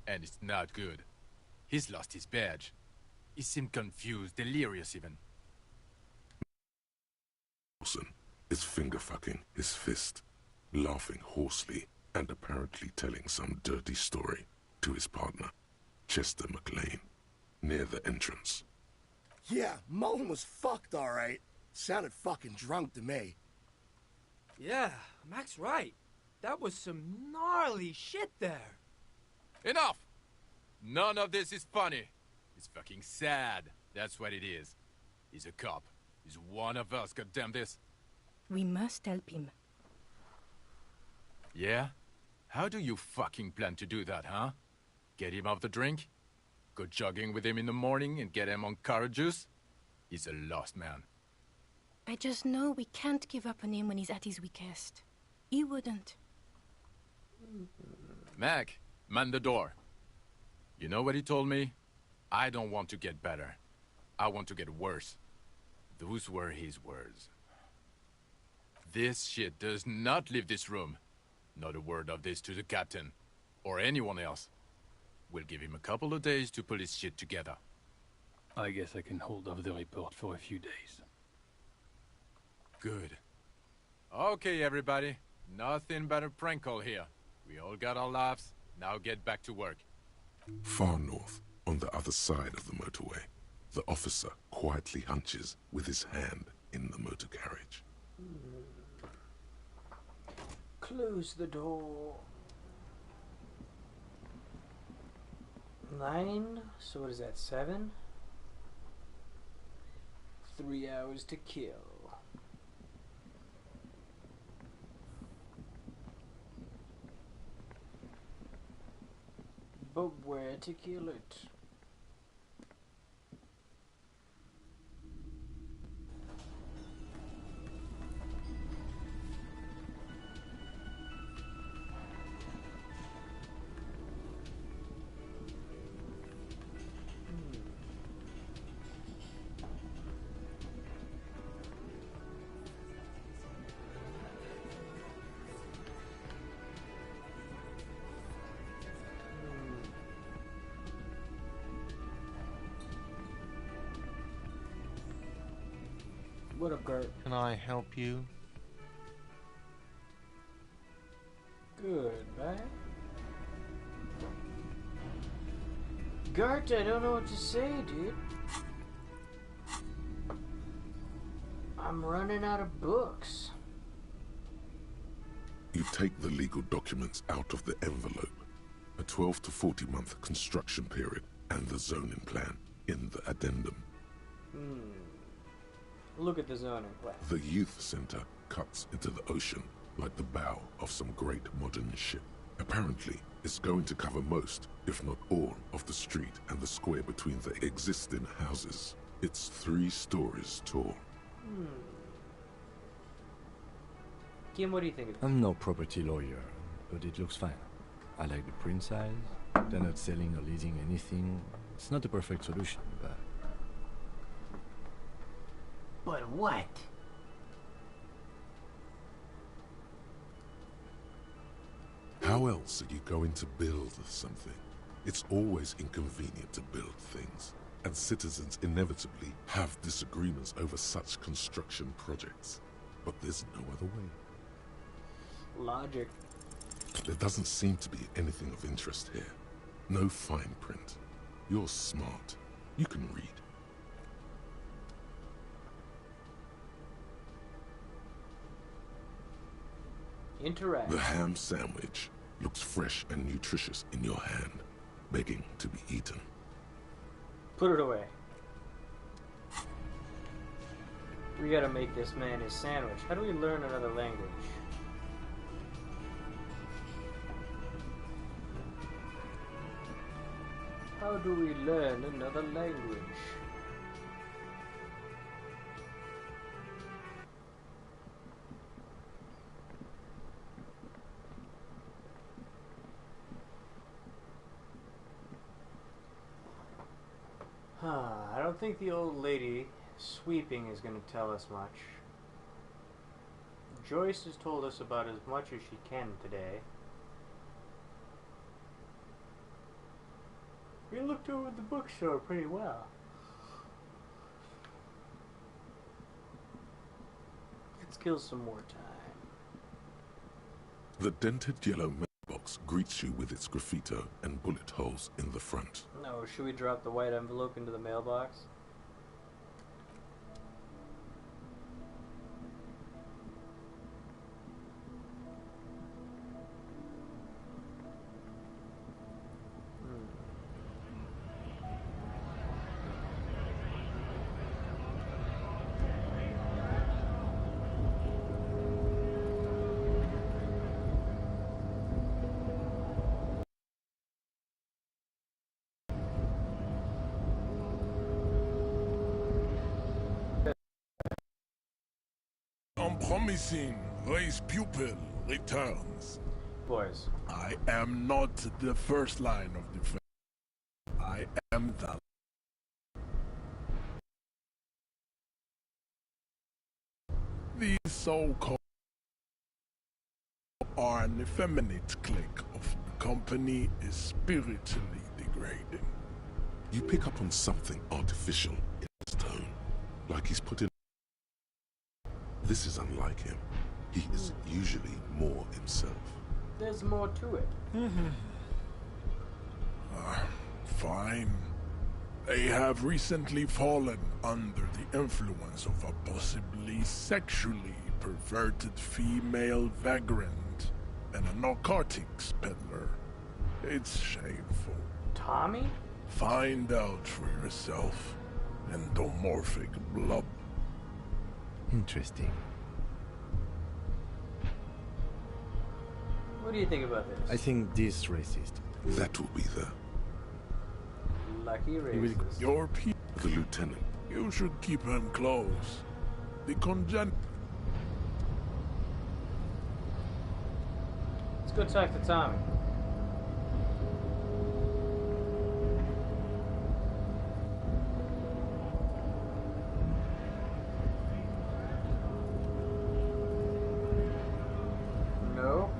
S24: and it's not good. He's lost his badge. He seemed confused, delirious even.
S2: Wilson is finger-fucking his fist, laughing hoarsely and apparently telling some dirty story to his partner, Chester McLean, near the entrance.
S13: Yeah, Mullen was fucked, all right. Sounded fucking drunk to me.
S25: Yeah, Mac's right. That was some gnarly shit there.
S24: Enough! None of this is funny. It's fucking sad. That's what it is. He's a cop. He's one of us, goddamn this.
S23: We must help him.
S24: Yeah? How do you fucking plan to do that, huh? Get him off the drink? Go jogging with him in the morning and get him on carrot juice? He's a lost man.
S23: I just know we can't give up on him when he's at his weakest. He wouldn't.
S24: Mac, man the door. You know what he told me? I don't want to get better. I want to get worse. Those were his words. This shit does not leave this room. Not a word of this to the captain. Or anyone else. We'll give him a couple of days to pull his shit together.
S6: I guess I can hold off the report for a few days.
S24: Good. Okay, everybody. Nothing but a prank call here. We all got our laughs. Now get back to work.
S2: Far north, on the other side of the motorway, the officer quietly hunches with his hand in the motor carriage.
S1: Close the door. 9, so what is that, 7? 3 hours to kill. But where to kill it? What up, Gert?
S10: Can I help you?
S1: Good, man. Gert, I don't know what to say, dude. I'm running out of books.
S2: You take the legal documents out of the envelope. A 12 to 40 month construction period and the zoning plan in the addendum.
S1: Look at the zoning plan.
S2: The youth center cuts into the ocean like the bow of some great modern ship. Apparently, it's going to cover most, if not all, of the street and the square between the existing houses. It's 3 stories tall.
S1: Kim, what do you think of it?
S5: I'm no property lawyer, but it looks fine. I like the print size. They're not selling or leasing anything. It's not a perfect solution, but...
S1: But what?
S2: How else are you going to build something? It's always inconvenient to build things, and citizens inevitably have disagreements over such construction projects. But there's no other way.
S1: Logic.
S2: There doesn't seem to be anything of interest here. No fine print. You're smart. You can read.
S1: Interact.
S2: The ham sandwich looks fresh and nutritious in your hand, begging to be eaten.
S1: Put it away. We gotta make this man his sandwich. How do we learn another language? How do we learn another language? I don't think the old lady sweeping is going to tell us much. Joyce has told us about as much as she can today. We looked over the bookstore pretty well. Let's kill some more time.
S2: The dented yellow mailbox greets you with its graffito and bullet holes in the front.
S1: No, should we drop the white envelope into the mailbox?
S2: Unpromising race pupil returns.
S1: Boys.
S22: I am not the first line of defense. I am the... These so-called
S7: are an effeminate clique of the company is spiritually degrading.
S2: You pick up on something artificial in his tone, like he's put in. This is unlike him. He is usually more himself.
S1: There's more to it.
S7: Fine. They have recently fallen under the influence of a possibly sexually perverted female vagrant and a narcotics peddler. It's shameful.
S1: Tommy?
S7: Find out for yourself. Endomorphic blob.
S5: Interesting.
S1: What do you think about this?
S5: I think this racist.
S2: That will be the
S1: Lucky racist.
S7: Your people.
S2: The lieutenant.
S7: You should keep him close. The
S1: Let's go talk to Tommy. Nope.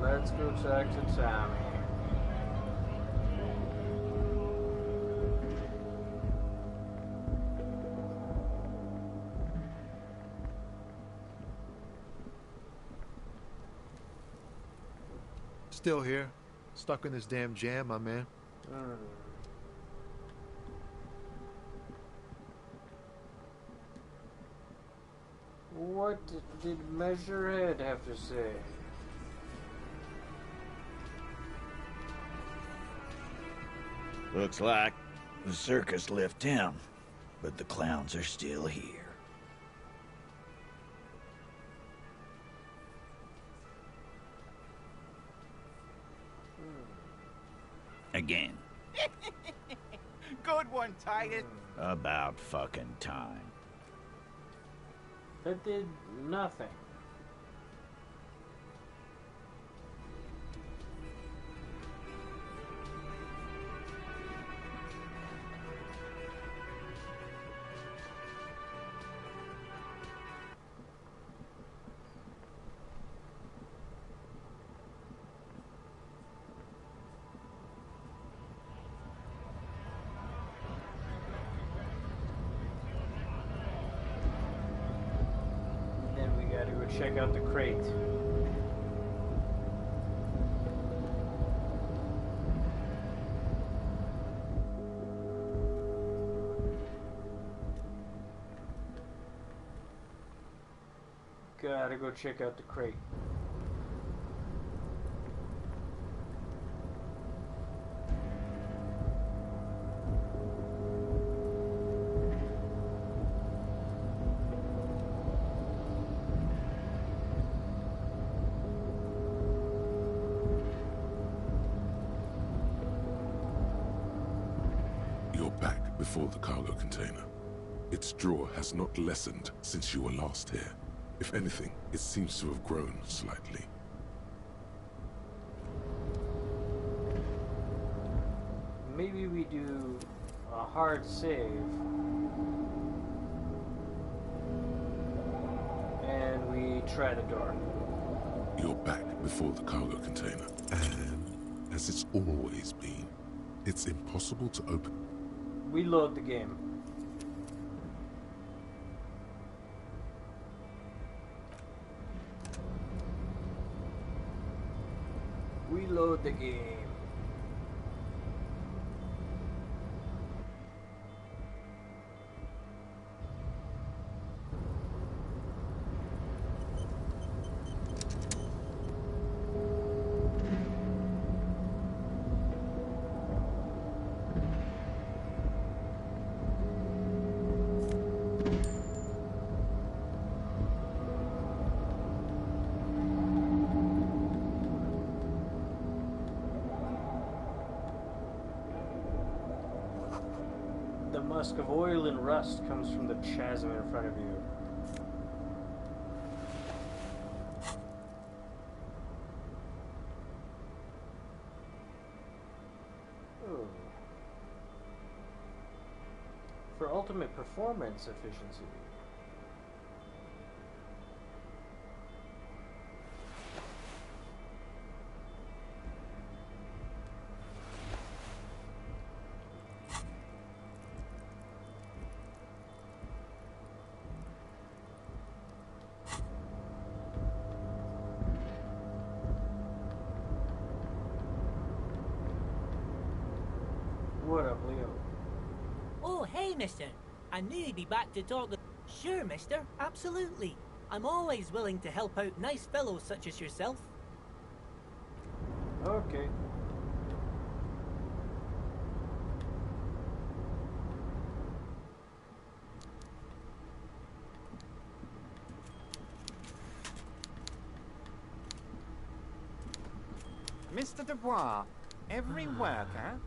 S1: Let's go talk to Tommy.
S10: Still here. Stuck in this damn jam, my man.
S1: What did Measurehead have to say?
S8: Looks like the circus left town, but the clowns are still here. Again.
S12: Good one, Titus.
S8: About fucking time.
S1: That did nothing. Check out the crate. Gotta go check out the crate.
S2: Before the cargo container. Its drawer has not lessened since you were last here. If anything, it seems to have grown slightly.
S1: Maybe we do a hard save and we try the door.
S2: You're back before the cargo container, and as it's always been, it's impossible to open.
S1: We load the game. We load the game. The musk of oil and rust comes from the chasm in front of you. Ooh. For ultimate performance efficiency. What up, Leo?
S12: Oh, hey, mister. I knew you'd be back to talk. Sure, mister. Absolutely. I'm always willing to help out nice fellows such as yourself.
S1: Okay.
S14: Mr. Dubois, every worker...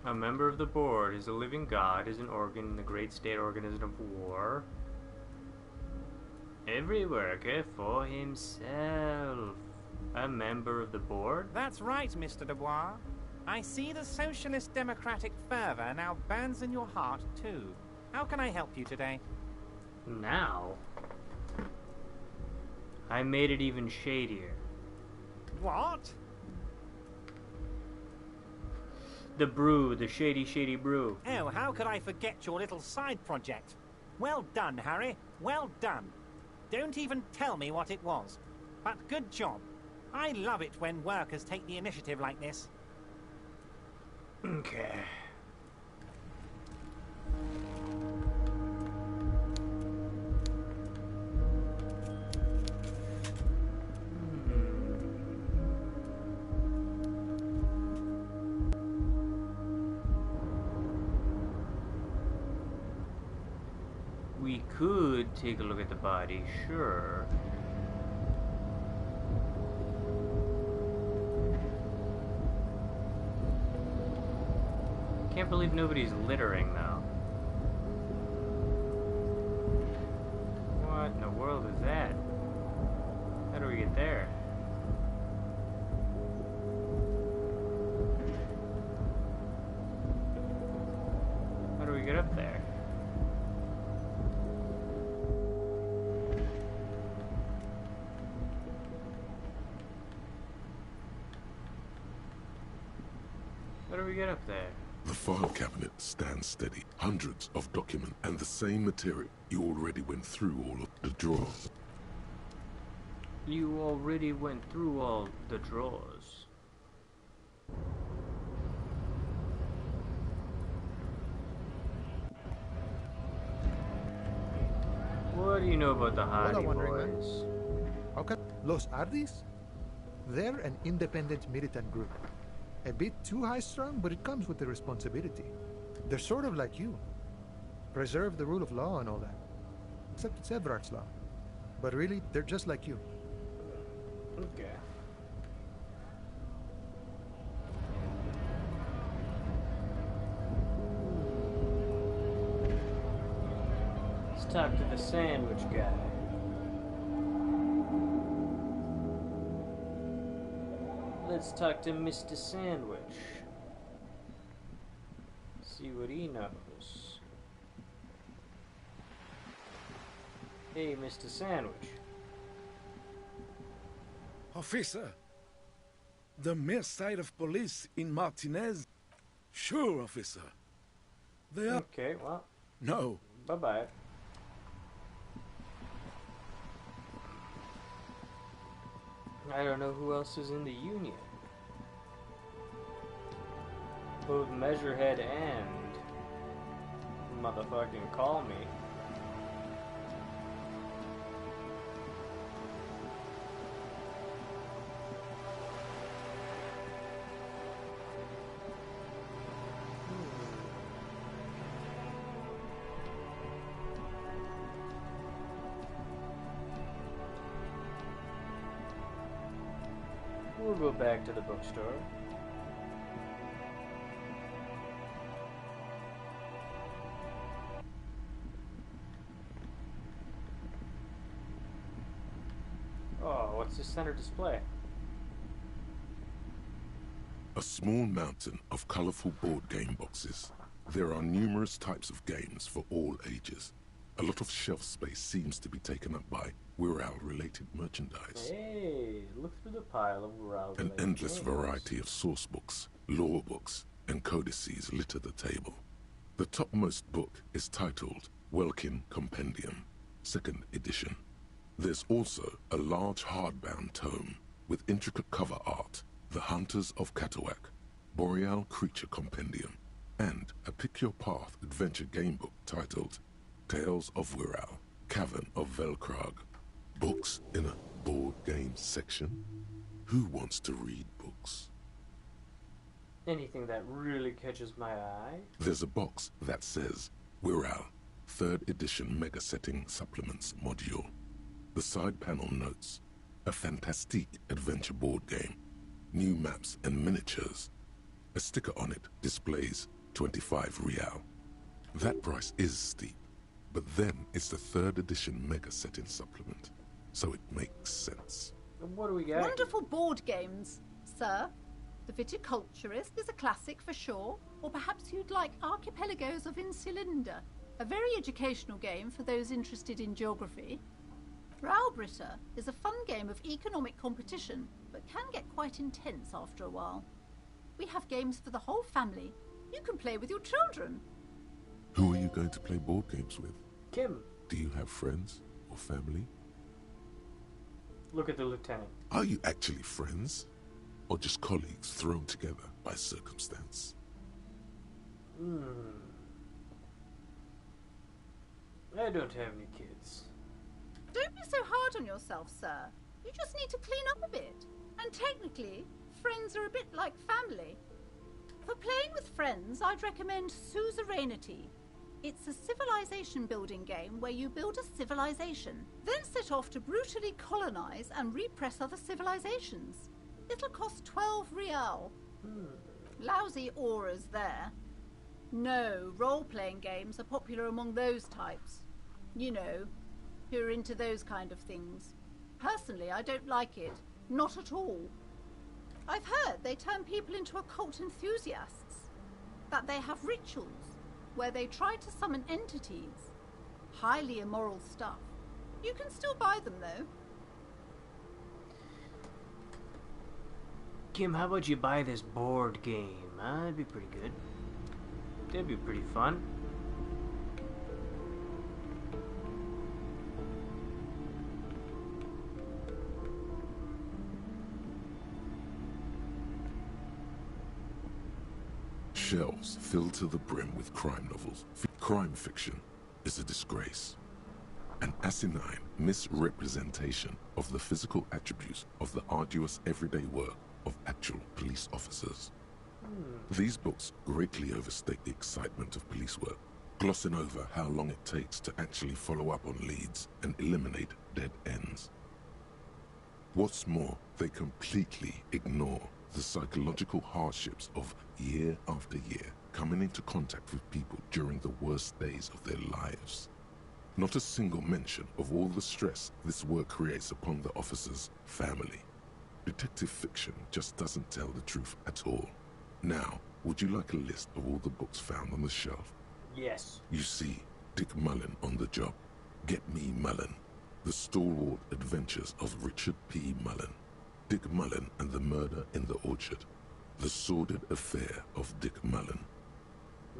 S1: A member of the board is a living god, is an organ in the great state organism of war. Every worker for himself. A member of the board?
S14: That's right, Mr. Dubois. I see the socialist democratic fervor now burns in your heart, too. How can I help you today?
S1: Now? I made it even shadier.
S14: What?
S1: The brew, the shady brew.
S14: Oh, how could I forget your little side project? Well done, Harry. Well done. Don't even tell me what it was. But good job. I love it when workers take the initiative like this.
S1: Okay. We could take a look at the body, sure. Can't believe nobody's littering, though. What in the world is that? How do we get there? How do we get up there? How do we get up there?
S2: The file cabinet stands steady. Hundreds of documents and the same material. You already went through all of the drawers.
S1: You already went through all the drawers. What do you know about the Hardy Boys?
S10: Okay, Los Ardis? They're an independent militant group. A bit too high-strung, but it comes with the responsibility. They're sort of like you. Preserve the rule of law and all that. Except it's Everard's law. But really, they're just like you.
S1: Okay. Let's talk to the sandwich guy. Let's talk to Mr. Sandwich. See what he knows. Hey, Mr. Sandwich.
S13: Officer, the mere sight of police in Martinez? Sure, officer. They are...
S1: Okay, well...
S13: No.
S1: Bye-bye. I don't know who else is in the Union. Both Measurehead and... motherfucking Call Me. We'll go back to the bookstore. Oh, what's the center display?
S2: A small mountain of colorful board game boxes. There are numerous types of games for all ages. A lot of shelf space seems to be taken up by Wirral-related merchandise.
S1: Hey, look through the pile of Wirral-related
S2: An endless
S1: games.
S2: variety of source books, law books, and codices litter the table. The topmost book is titled Welkin Compendium, 2nd edition. There's also a large hardbound tome with intricate cover art, The Hunters of Catawak, Boreal Creature Compendium, and a pick-your-path adventure gamebook titled Tales of Wirral, Cavern of Velkrag. Books in a board game section? Who wants to read books?
S1: Anything that really catches my eye?
S2: There's a box that says Wirral, 3rd edition Mega Setting Supplements Module. The side panel notes, a fantastique adventure board game, new maps and miniatures. A sticker on it displays 25 real. That price is steep, but then it's the 3rd edition Mega Setting Supplement, so it makes sense.
S1: What do we got?
S11: Wonderful board games, sir. The Viticulturist is a classic for sure, or perhaps you'd like Archipelagos of Insulinda, a very educational game for those interested in geography. Browbritter is a fun game of economic competition, but can get quite intense after a while. We have games for the whole family. You can play with your children.
S2: Who are you going to play board games with?
S1: Kim.
S2: Do you have friends or family?
S1: Look at the lieutenant.
S2: Are you actually friends? Or just colleagues thrown together by circumstance?
S1: I don't have any kids.
S11: Don't be so hard on yourself, sir. You just need to clean up a bit. And technically, friends are a bit like family. For playing with friends, I'd recommend Suzerainty. It's a civilization building game where you build a civilization, then set off to brutally colonize and repress other civilizations. It'll cost 12 real. Lousy auras there. No, role-playing games are popular among those types. You know, who are into those kind of things. Personally, I don't like it. Not at all. I've heard they turn people into occult enthusiasts. That they have rituals where they try to summon entities. Highly immoral stuff. You can still buy them, though.
S1: Kim, how about you buy this board game? That'd be pretty good. That'd be pretty fun.
S2: Shelves filled to the brim with crime novels. Crime fiction is a disgrace. An asinine misrepresentation of the physical attributes of the arduous everyday work of actual police officers. These books greatly overstate the excitement of police work, glossing over how long it takes to actually follow up on leads and eliminate dead ends. What's more, they completely ignore the psychological hardships of year after year coming into contact with people during the worst days of their lives. Not a single mention of all the stress this work creates upon the officer's family. Detective fiction just doesn't tell the truth at all. Now, would you like a list of all the books found on the shelf?
S1: Yes.
S2: You see Dick Mullen on the job. Get Me Mullen. The Stalwart Adventures of Richard P. Mullen. Dick Mullen and the Murder in the Orchard. The Sordid Affair of Dick Mullen.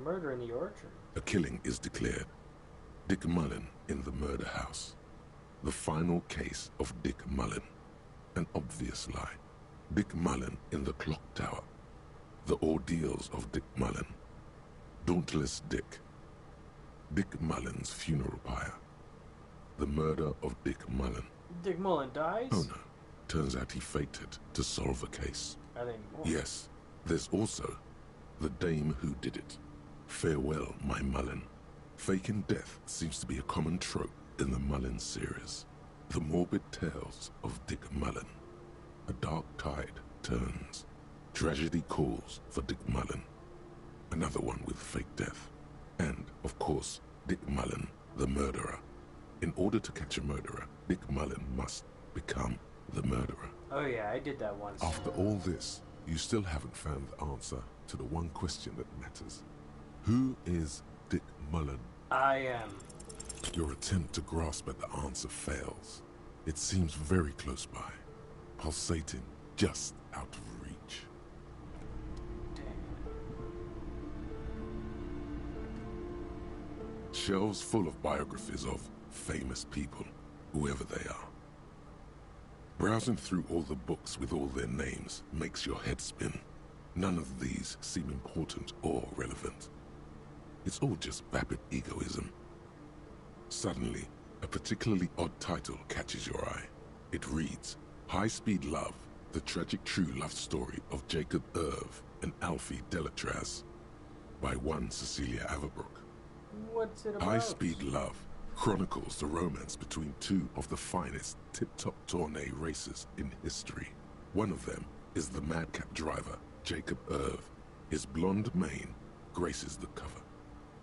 S1: Murder in the Orchard.
S2: A killing is declared. Dick Mullen in the murder house. The Final Case of Dick Mullen. An obvious lie. Dick Mullen in the clock tower. The Ordeals of Dick Mullen. Dauntless Dick. Dick Mullen's funeral pyre. The murder of Dick Mullen.
S1: Dick Mullen dies?
S2: Oh no. Turns out he faked it to solve a case.
S1: Are there any more?
S2: Yes. There's also The Dame Who Did It. Farewell, My Mullen. Faking death seems to be a common trope in the Mullen series. The morbid tales of Dick Mullen. A dark tide turns. Tragedy calls for Dick Mullen. Another one with fake death. And, of course, Dick Mullen, the murderer. In order to catch a murderer, Dick Mullen must become the murderer.
S1: Oh yeah, I did that once.
S2: After all this, you still haven't found the answer to the one question that matters. Who is Dick Mullen?
S1: I am.
S2: Your attempt to grasp at the answer fails. It seems very close by, pulsating just out of reach. Shelves full of biographies of famous people, whoever they are. Browsing through all the books with all their names makes your head spin. None of these seem important or relevant. It's all just vapid egoism. Suddenly, a particularly odd title catches your eye. It reads, High Speed Love, the tragic true love story of Jacob Irv and Alfie Delatraz, by one Cecilia Averbrook.
S1: What's it about?
S2: High Speed Love chronicles the romance between two of the finest tip-top tournée racers in history. One of them is the madcap driver, Jacob Irv. His blonde mane graces the cover.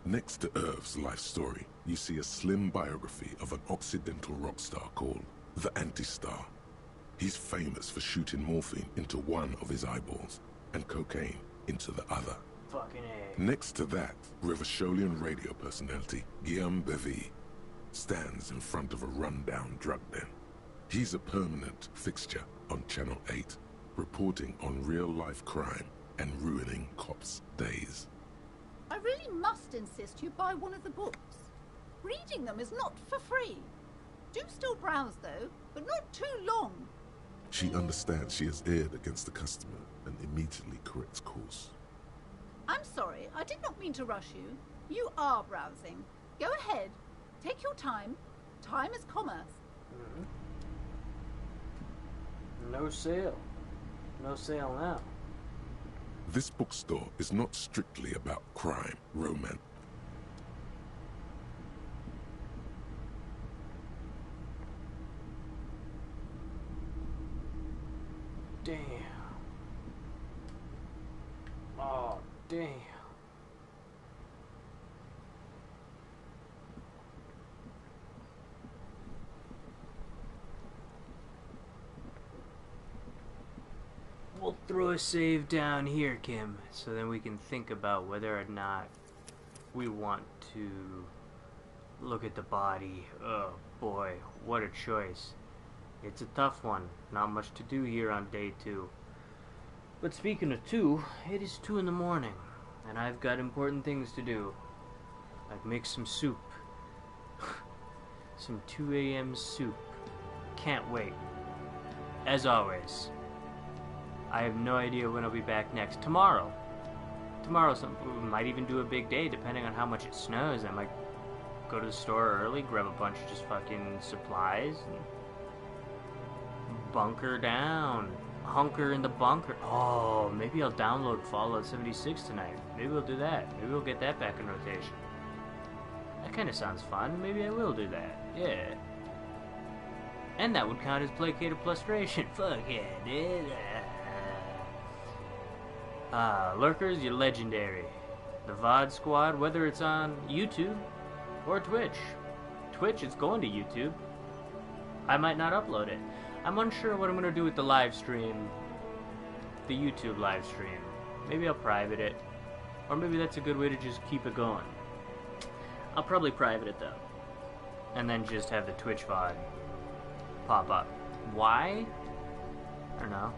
S2: Next to Irv's life story, you see a slim biography of an Occidental rock star called the Anti-Star. He's famous for shooting morphine into one of his eyeballs and cocaine into the other.
S1: Fucking A.
S2: Next to that, Rivasholian radio personality Guillaume Bevy stands in front of a rundown drug den. He's a permanent fixture on Channel 8, reporting on real-life crime and ruining cops' days.
S11: I really must insist you buy one of the books. Reading them is not for free. Do still browse, though, but not too long.
S2: She understands she has erred against the customer and immediately corrects course.
S11: I'm sorry, I did not mean to rush you. You are browsing. Go ahead. Take your time. Time is commerce.
S1: No sale. No sale now.
S2: This bookstore is not strictly about crime, romance.
S1: Damn. Oh, damn. We'll throw a save down here, Kim, so then we can think about whether or not we want to look at the body. Oh boy, what a choice. It's a tough one. Not much to do here on day 2. But speaking of 2, it is 2 in the morning, and I've got important things to do. Like make some soup. Some 2 a.m. soup. Can't wait. As always, I have no idea when I'll be back next. Tomorrow. Tomorrow, we might even do a big day, depending on how much it snows. I might go to the store early, grab a bunch of just fucking supplies, and bunker down. Hunker in the bunker. Oh, maybe I'll download Fallout 76 tonight. Maybe we'll do that. Maybe we'll get that back in rotation. That kind of sounds fun. Maybe I will do that. Yeah. And that would count as placated frustration. Fuck yeah, dude. Lurkers, you're legendary. The VOD squad, whether it's on YouTube or Twitch. Twitch, it's going to YouTube. I might not upload it. I'm unsure what I'm going to do with the live stream. The YouTube live stream. Maybe I'll private it. Or maybe that's a good way to just keep it going. I'll probably private it though. And then just have the Twitch VOD pop up. Why? I don't know.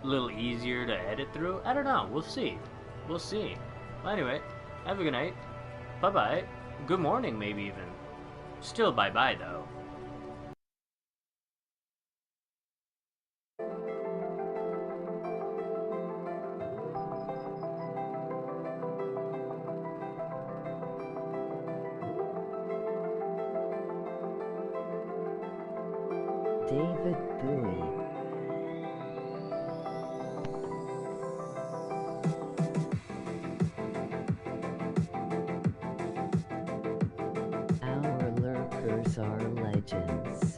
S1: A little easier to edit through? I don't know. We'll see. We'll see. Well, anyway, have a good night. Bye-bye. Good morning, maybe even. Still bye-bye, though.
S9: David Bowie. Our lurkers are legends.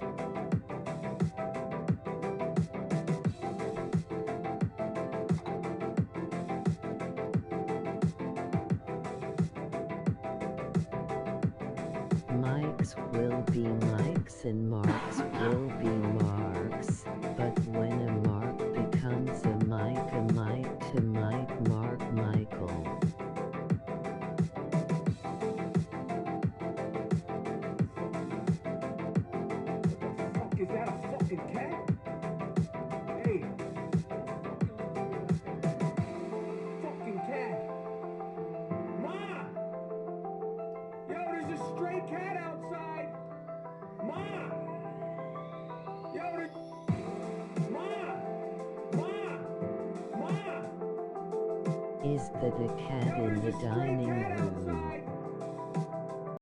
S9: Mikes will be Mikes and Marks will be Marks, but when a Mark becomes a Mike to Mike, Mark, Michael.
S15: Is that a fucking cat? Hey. Fucking cat. Mom! Yo, there's a stray cat outside. Mom! Yo, Mom!
S9: Is that a cat in the dining room?